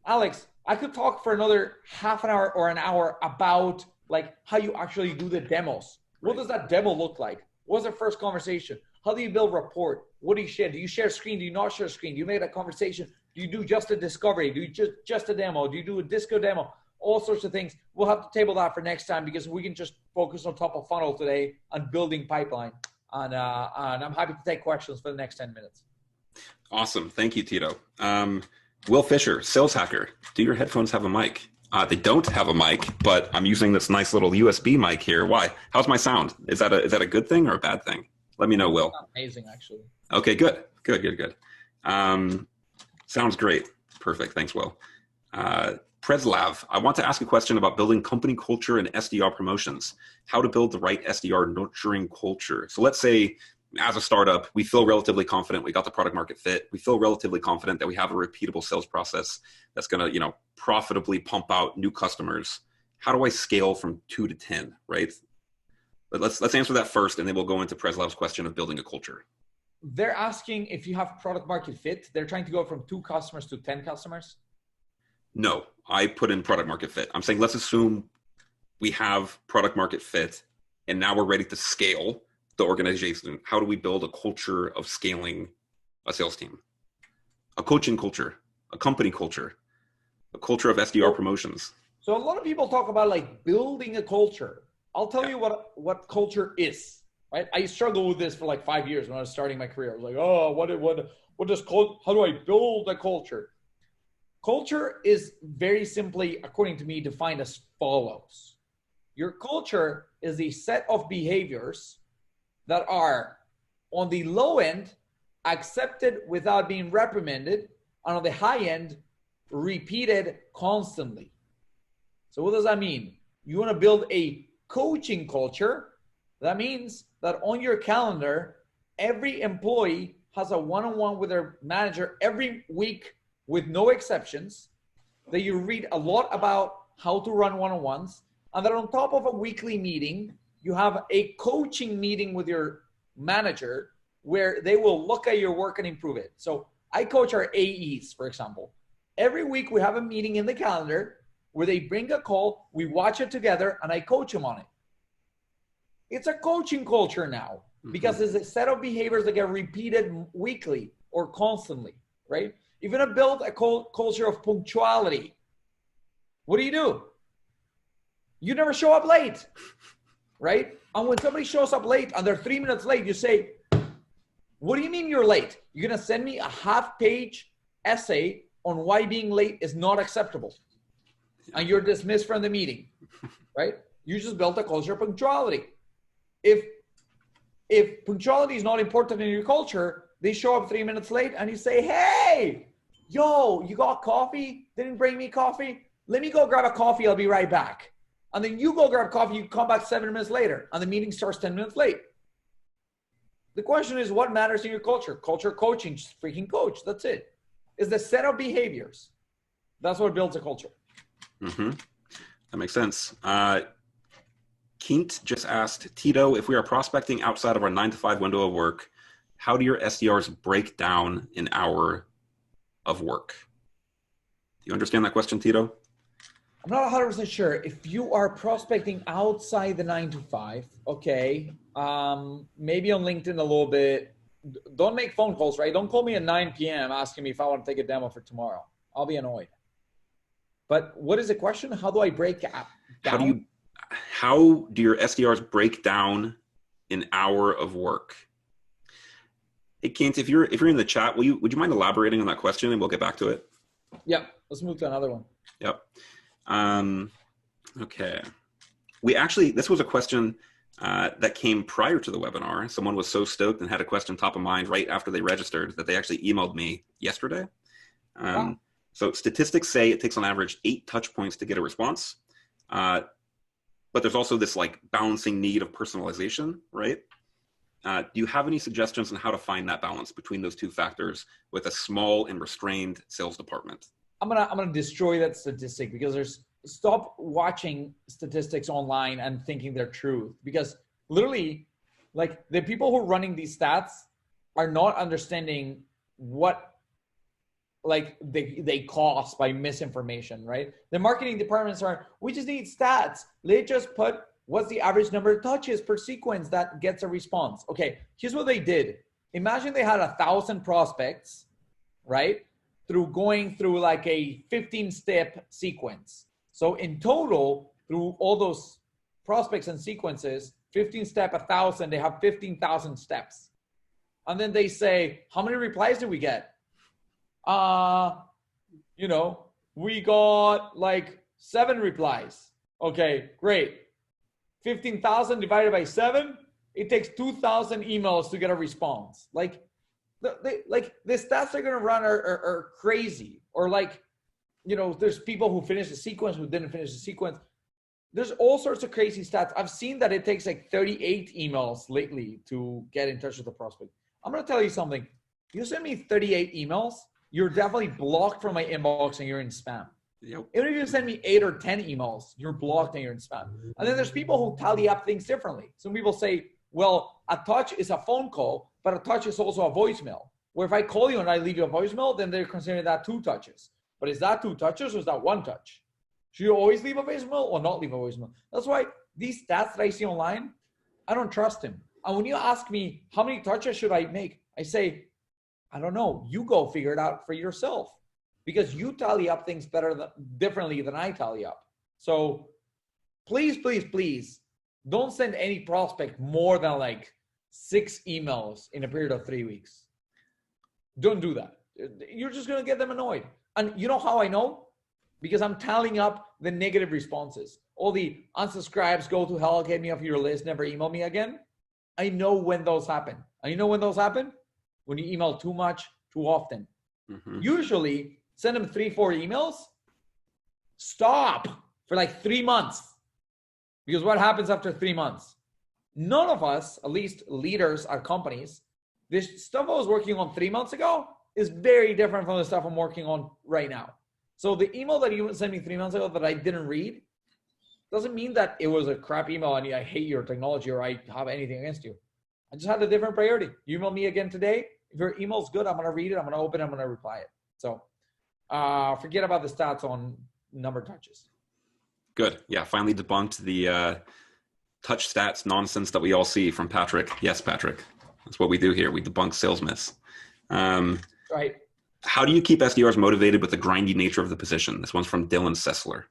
Alex, I could talk for another half an hour or an hour about like how you actually do the demos. What does that demo look like? What's the first conversation? How do you build rapport? What do you share? Do you share screen? Do you not share screen? Do you make a conversation? Do you do just a discovery? Do you just a demo? Do you do a disco demo? All sorts of things. We'll have to table that for next time because we can just focus on top of funnel today on building pipeline. And I'm happy to take questions for the next 10 minutes. Awesome. Thank you, Tito. Will Fisher, sales hacker. Do your headphones have a mic? They don't have a mic, but I'm using this nice little USB mic here. Why? How's my sound? Is that a good thing or a bad thing? Let me know, Will. Amazing, actually. Okay, good. Sounds great. Perfect. Thanks, Will. Preslav, I want to ask a question about building company culture and SDR promotions. How to build the right SDR nurturing culture. So let's say as a startup, we feel relatively confident we got the product market fit. We feel relatively confident that we have a repeatable sales process that's going to, profitably pump out new customers. How do I scale from 2 to 10, right? But let's answer that first, and then we'll go into Preslav's question of building a culture. They're asking if you have product market fit. They're trying to go from 2 customers to 10 customers. No, I put in product market fit. I'm saying let's assume we have product market fit, and now we're ready to scale the organization. How do we build a culture of scaling a sales team? A coaching culture, a company culture, a culture of SDR promotions. So a lot of people talk about like building a culture. I'll tell you what culture is, right? I struggled with this for like 5 years when I was starting my career. I was like, oh, how do I build a culture? Culture is very simply, according to me, defined as follows. Your culture is a set of behaviors that are on the low end, accepted without being reprimanded, and on the high end, repeated constantly. So what does that mean? You want to build a coaching culture. That means that on your calendar, every employee has a one-on-one with their manager every week with no exceptions, that you read a lot about how to run one-on-ones, and that on top of a weekly meeting, you have a coaching meeting with your manager where they will look at your work and improve it. So I coach our AEs, for example. Every week we have a meeting in the calendar where they bring a call, we watch it together, and I coach them on it. It's a coaching culture now because it's a set of behaviors that get repeated weekly or constantly, right? If you're gonna build a culture of punctuality, what do? You never show up late, right? And when somebody shows up late and they're 3 minutes late, you say, what do you mean you're late? You're gonna send me a half-page essay on why being late is not acceptable. And you're dismissed from the meeting, right? You just built a culture of punctuality. If punctuality is not important in your culture, they show up 3 minutes late and you say, hey, yo, you got coffee? Didn't bring me coffee? Let me go grab a coffee. I'll be right back. And then you go grab coffee. You come back 7 minutes later and the meeting starts 10 minutes late. The question is, what matters in your culture? Culture coaching, just freaking coach. That's it. It's the set of behaviors. That's what builds a culture. That makes sense. Keent just asked, Tito, if we are prospecting outside of our 9 to 5 window of work, how do your SDRs break down an hour of work? Do you understand that question, Tito? I'm not 100% sure. If you are prospecting outside the 9 to 5, okay, maybe on LinkedIn a little bit. Don't make phone calls, right? Don't call me at 9 p.m. asking me if I want to take a demo for tomorrow. I'll be annoyed. But what is the question? How do I break down? How do your SDRs break down an hour of work? Hey, Kent, if you're in the chat, would you mind elaborating on that question and we'll get back to it? Yeah, let's move to another one. Yep. Okay. This was a question that came prior to the webinar. Someone was so stoked and had a question top of mind right after they registered that they actually emailed me yesterday. Wow. So statistics say it takes on average 8 touch points to get a response. But there's also this like balancing need of personalization, right? Do you have any suggestions on how to find that balance between those two factors with a small and restrained sales department? I'm gonna destroy that statistic because stop watching statistics online and thinking they're true, because literally like the people who are running these stats are not understanding what like they cost by misinformation, right? The marketing departments we just need stats. Let's just put what's the average number of touches per sequence that gets a response? Okay, here's what they did. Imagine they had 1,000 prospects, right? Going through like a 15-step sequence. So in total, through all those prospects and sequences, 15-step, 1,000, they have 15,000 steps. And then they say, how many replies did we get? We got like 7 replies. Okay, great. 15,000 divided by 7, it takes 2,000 emails to get a response. Like the stats they're going to run are crazy. Or there's people who finish the sequence who didn't finish the sequence. There's all sorts of crazy stats. I've seen that it takes like 38 emails lately to get in touch with the prospect. I'm going to tell you something. You send me 38 emails, you're definitely blocked from my inbox and you're in spam. Yep. Even if you send me 8 or 10 emails, you're blocked and you're in spam. And then there's people who tally up things differently. Some people say, well, a touch is a phone call, but a touch is also a voicemail. Where if I call you and I leave you a voicemail, then they're considering that 2 touches. But is that 2 touches or is that 1 touch? Should you always leave a voicemail or not leave a voicemail? That's why these stats that I see online, I don't trust them. And when you ask me, how many touches should I make? I say, I don't know. You go figure it out for yourself because you tally up things differently than I tally up. So please, please, please don't send any prospect more than like 6 emails in a period of 3 weeks. Don't do that. You're just going to get them annoyed. And you know how I know? Because I'm tallying up the negative responses. All the unsubscribes, go to hell, get me off your list, never email me again. I know when those happen. And you know when those happen? When you email too much, too often. Mm-hmm. Usually, send them 3-4 emails. Stop for like 3 months. Because what happens after 3 months? None of us, at least leaders at companies, this stuff I was working on 3 months ago is very different from the stuff I'm working on right now. So the email that you sent me 3 months ago that I didn't read doesn't mean that it was a crap email and I hate your technology or I have anything against you. I just had a different priority. You email me again today. If your email's good, I'm going to read it. I'm going to open it. I'm going to reply it. So forget about the stats on number of touches. Good. Yeah. Finally debunked the touch stats nonsense that we all see from Patrick. Yes, Patrick. That's what we do here. We debunk sales myths. Right. How do you keep SDRs motivated with the grindy nature of the position? This one's from Dylan Sessler.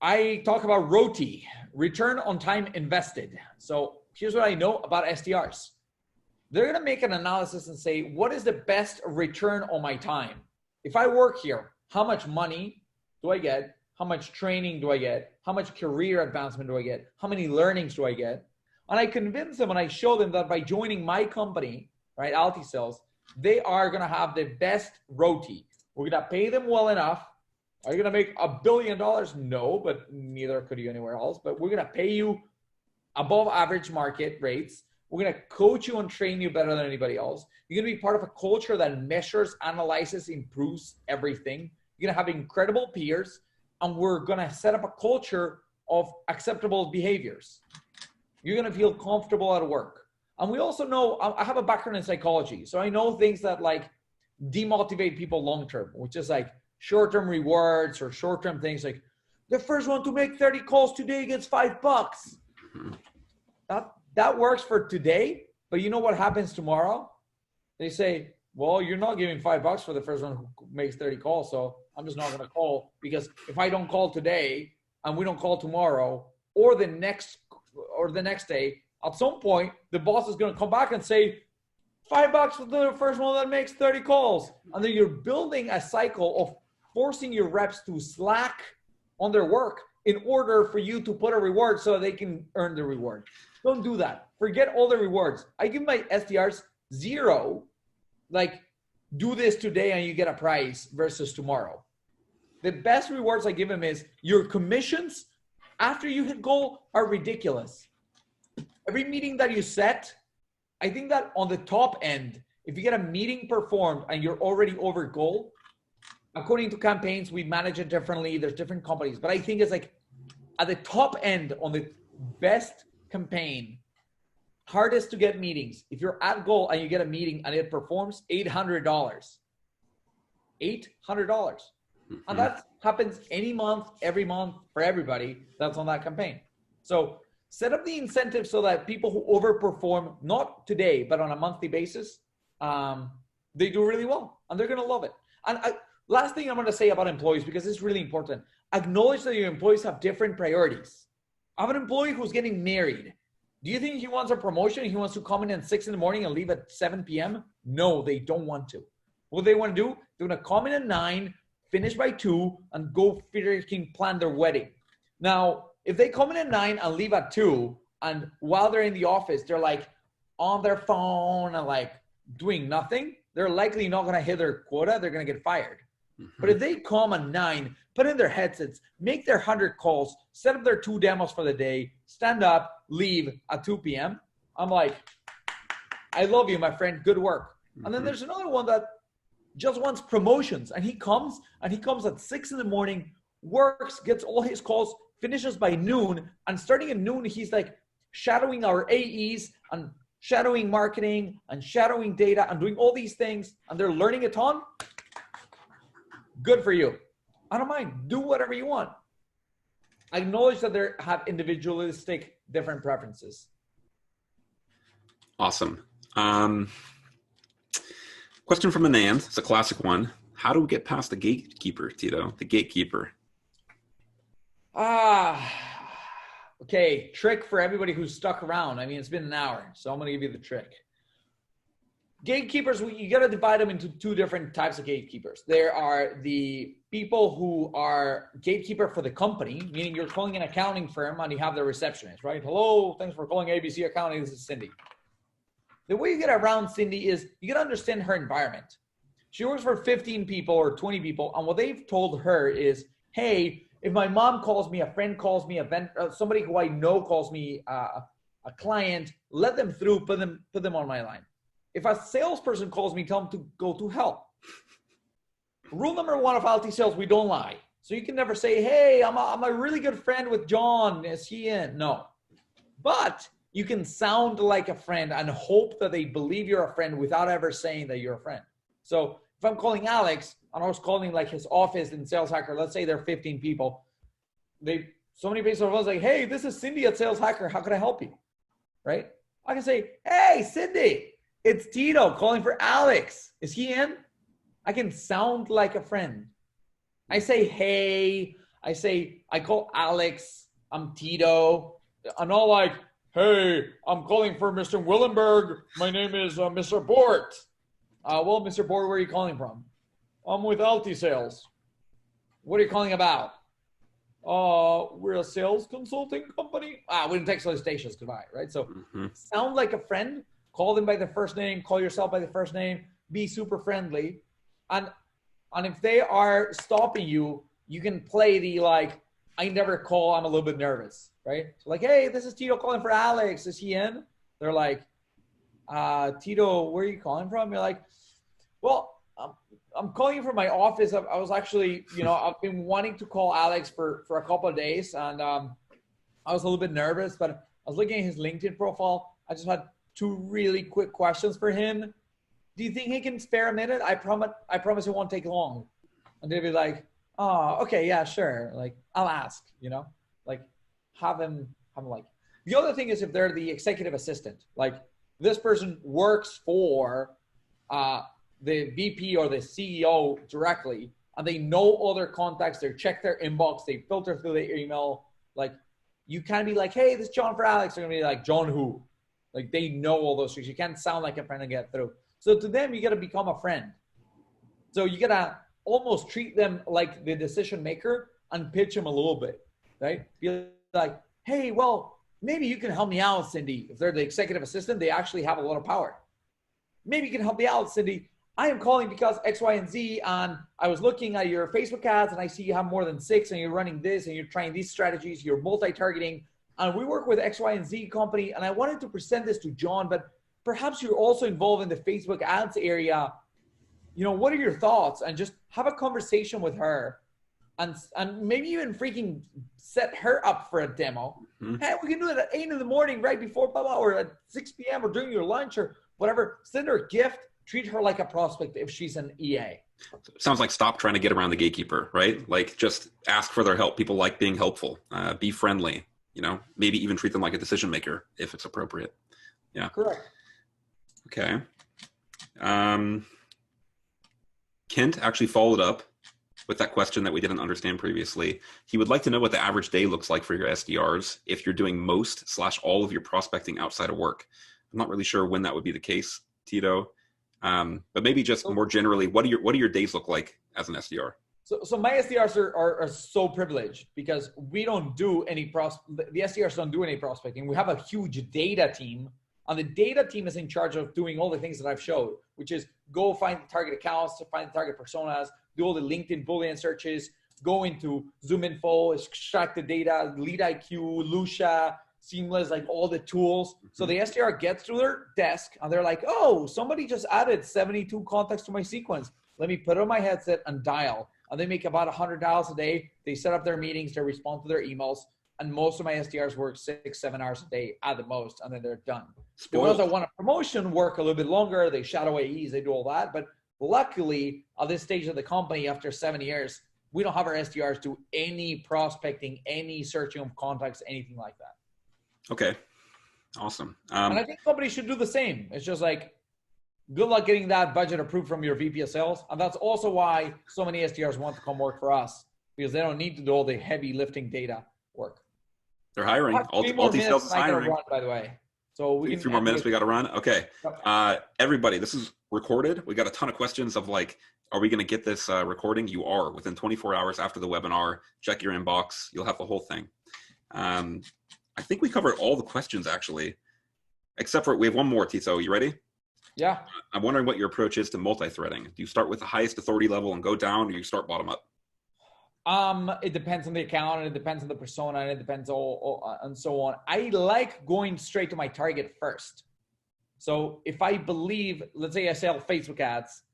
I talk about ROTI, return on time invested. So here's what I know about SDRs. They're going to make an analysis and say, what is the best return on my time? If I work here, how much money do I get? How much training do I get? How much career advancement do I get? How many learnings do I get? And I convince them and I show them that by joining my company, right, Altisales, they are going to have the best ROTI. We're going to pay them well enough. Are you going to make $1 billion? No, but neither could you anywhere else. But we're going to pay you above average market rates. We're going to coach you and train you better than anybody else. You're going to be part of a culture that measures, analyzes, improves everything. You're going to have incredible peers. And we're going to set up a culture of acceptable behaviors. You're going to feel comfortable at work. And we also know, I have a background in psychology. So I know things that like demotivate people long-term, which is like short-term rewards or short-term things like the first one to make 30 calls today gets $5. That works for today, but you know what happens tomorrow? They say, well, you're not giving $5 for the first one who makes 30 calls. So I'm just not going to call because if I don't call today and we don't call tomorrow or the next day, at some point, the boss is going to come back and say, $5 for the first one that makes 30 calls. And then you're building a cycle of forcing your reps to slack on their work in order for you to put a reward so they can earn the reward. Don't do that. Forget all the rewards. I give my SDRs 0, like do this today and you get a prize versus tomorrow. The best rewards I give them is your commissions after you hit goal are ridiculous. Every meeting that you set, I think that on the top end, if you get a meeting performed and you're already over goal, according to campaigns, we manage it differently. There's different companies, but I think it's like at the top end on the best campaign, hardest to get meetings. If you're at goal and you get a meeting and it performs, $800. $800. And that happens any month, every month for everybody that's on that campaign. So set up the incentive so that people who overperform, not today, but on a monthly basis, they do really well and they're going to love it. And last thing I'm going to say about employees, because it's really important, acknowledge that your employees have different priorities. I have an employee who's getting married. Do you think he wants a promotion? He wants to come in at 6 in the morning and leave at 7 p.m.? No, they don't want to. What they want to do, they're going to come in at 9, finish by 2, and go freaking plan their wedding. Now, if they come in at 9 and leave at 2, and while they're in the office, they're like on their phone and like doing nothing, they're likely not going to hit their quota. They're going to get fired. But if they come at 9, put in their headsets, make their 100 calls, set up their 2 demos for the day, stand up, leave at 2 p.m., I'm like, I love you, my friend. Good work. And then there's another one that just wants promotions. And he comes at 6 in the morning, works, gets all his calls, finishes by noon. And starting at noon, he's like shadowing our AEs and shadowing marketing and shadowing data and doing all these things. And they're learning a ton. Good for you. I don't mind. Do whatever you want. Acknowledge that they have individualistic different preferences. Awesome. Question from Anand. It's a classic one. How do we get past the gatekeeper, Tito? The gatekeeper. Okay. Trick for everybody who's stuck around. I mean, it's been an hour, so I'm going to give you the trick. Gatekeepers, you got to divide them into 2 different types of gatekeepers. There are the people who are gatekeeper for the company, meaning you're calling an accounting firm and you have the receptionist, right? Hello, thanks for calling ABC Accounting. This is Cindy. The way you get around Cindy is you got to understand her environment. She works for 15 people or 20 people, and what they've told her is, hey, if my mom calls me, a friend calls me, somebody who I know calls me, a client, let them through, put them on my line. If a salesperson calls me, tell them to go to hell. Rule number 1 of Altisales, we don't lie. So you can never say, hey, I'm a really good friend with John. Is he in? No. But you can sound like a friend and hope that they believe you're a friend without ever saying that you're a friend. So if I'm calling Alex and I was calling like his office in Sales Hacker, let's say there are 15 people. So many people are like, hey, this is Cindy at Sales Hacker. How can I help you? Right? I can say, hey, Cindy. It's Tito calling for Alex. Is he in? I can sound like a friend. I say, hey. I call Alex. I'm Tito. I'm not like, hey, I'm calling for Mr. Willenberg. My name is Mr. Bohrt. Well, Mr. Bohrt, where are you calling from? I'm with Altisales. What are you calling about? We're a sales consulting company. We didn't take solicitations. Goodbye, right? So sound like a friend. Call them by their first name. Call yourself by the first name. Be super friendly. And if they are stopping you, you can play the like, I never call. I'm a little bit nervous, right? So like, hey, this is Tito calling for Alex. Is he in? They're like, Tito, where are you calling from? You're like, well, I'm calling you from my office. I was actually, I've been wanting to call Alex for a couple of days. And I was a little bit nervous, but I was looking at his LinkedIn profile. I just had 2 really quick questions for him. Do you think he can spare a minute? I promise it won't take long. And they'd be like, oh, okay, yeah, sure. Like, I'll ask, like have him like. The other thing is if they're the executive assistant, like this person works for the VP or the CEO directly, and they know all their contacts, they check their inbox, they filter through their email. Like, you can't be like, hey, this is John for Alex. They're going to be like, John who? Like, they know all those things. You can't sound like a friend and get through. So to them, you got to become a friend. So you got to almost treat them like the decision maker and pitch them a little bit, right? Be like, hey, well, maybe you can help me out, Cindy. If they're the executive assistant, they actually have a lot of power. Maybe you can help me out, Cindy. I am calling because X, Y, and Z, and I was looking at your Facebook ads, and I see you have more than 6, and you're running this, and you're trying these strategies, you're multi-targeting, and we work with X, Y, and Z company, and I wanted to present this to John, but perhaps you're also involved in the Facebook ads area. What are your thoughts? And just have a conversation with her, and maybe even freaking set her up for a demo. Mm-hmm. Hey, we can do it at 8 in the morning, right before blah, blah, or at 6 p.m. or during your lunch or whatever. Send her a gift. Treat her like a prospect if she's an EA. Sounds like stop trying to get around the gatekeeper, right? Like just ask for their help. People like being helpful. Be friendly. Maybe even treat them like a decision maker if it's appropriate. Yeah. Correct. Okay. Kent actually followed up with that question that we didn't understand previously. He would like to know what the average day looks like for your SDRs if you're doing most/all of your prospecting outside of work. I'm not really sure when that would be the case, Tito. But maybe just more generally, what do your days look like as an SDR? So my SDRs are so privileged because we don't do any the SDRs don't do any prospecting. We have a huge data team, and the data team is in charge of doing all the things that I've showed, which is go find the target accounts, to find the target personas, do all the LinkedIn Boolean searches, go into Zoom Info, extract the data, Lead IQ, Lucia, Seamless, like all the tools. So the SDR gets to their desk and they're like, oh, somebody just added 72 contacts to my sequence. Let me put on my headset and dial. And they make about 100 dials a day. They set up their meetings, they respond to their emails. And most of my SDRs work 6-7 hours a day at the most, and then they're done. The ones that want a promotion work a little bit longer. They shadow AEs, they do all that. But luckily, at this stage of the company, after 7 years, we don't have our SDRs do any prospecting, any searching of contacts, anything like that. Okay, awesome. And I think companies should do the same. It's just like, good luck getting that budget approved from your VP of sales. And that's also why so many SDRs want to come work for us, because they don't need to do all the heavy lifting data work. They're hiring. Altisales is hiring. Run, by the way. So we can 3 more minutes we got to run. Okay. Everybody, this is recorded. We got a ton of questions of like, are we going to get this recording? You are. Within 24 hours after the webinar, check your inbox. You'll have the whole thing. I think we covered all the questions actually, except for we have one more, Tito. You ready? Yeah. I'm wondering what your approach is to multi-threading. Do you start with the highest authority level and go down, or you start bottom up? It depends on the account, and it depends on the persona, and it depends all and so on. I like going straight to my target first. So if I believe, let's say I sell Facebook ads,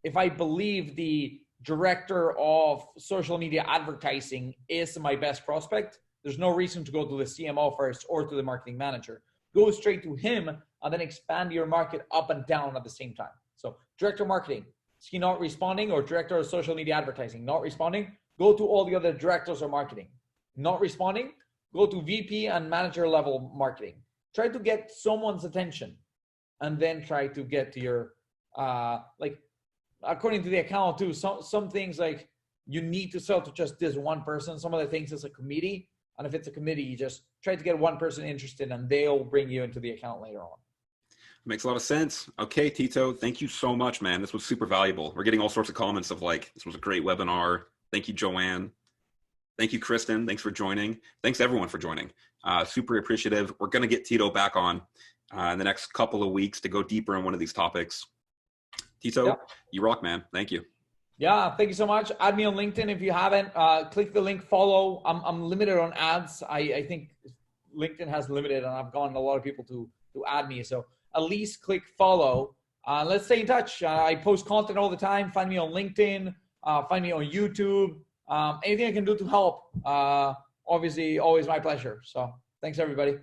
if I believe the director of social media advertising is my best prospect, there's no reason to go to the CMO first or to the marketing manager. Go straight to him and then expand your market up and down at the same time. So director of marketing, is he not responding? Or director of social media advertising, not responding? Go to all the other directors of marketing. Not responding? Go to VP and manager level marketing. Try to get someone's attention and then try to get to your, like, according to the account too, some things like you need to sell to just this one person. Some of the things is a committee. And if it's a committee, you just try to get one person interested and they'll bring you into the account later on. Makes a lot of sense. Okay, Tito, thank you so much, man. This was super valuable. We're getting all sorts of comments of like, this was a great webinar. Thank you, Joanne. Thank you, Kristen. Thanks for joining. Thanks everyone for joining. Super appreciative. We're going to get Tito back on in the next couple of weeks to go deeper in one of these topics. Tito, You rock, man. Thank you. Yeah, thank you so much. Add me on LinkedIn if you haven't. Click the link, follow. I'm limited on ads. I think LinkedIn has limited, and I've gotten a lot of people to add me. So at least click follow. Let's stay in touch. I post content all the time. Find me on LinkedIn. Find me on YouTube. Anything I can do to help. Obviously, always my pleasure. So thanks, everybody.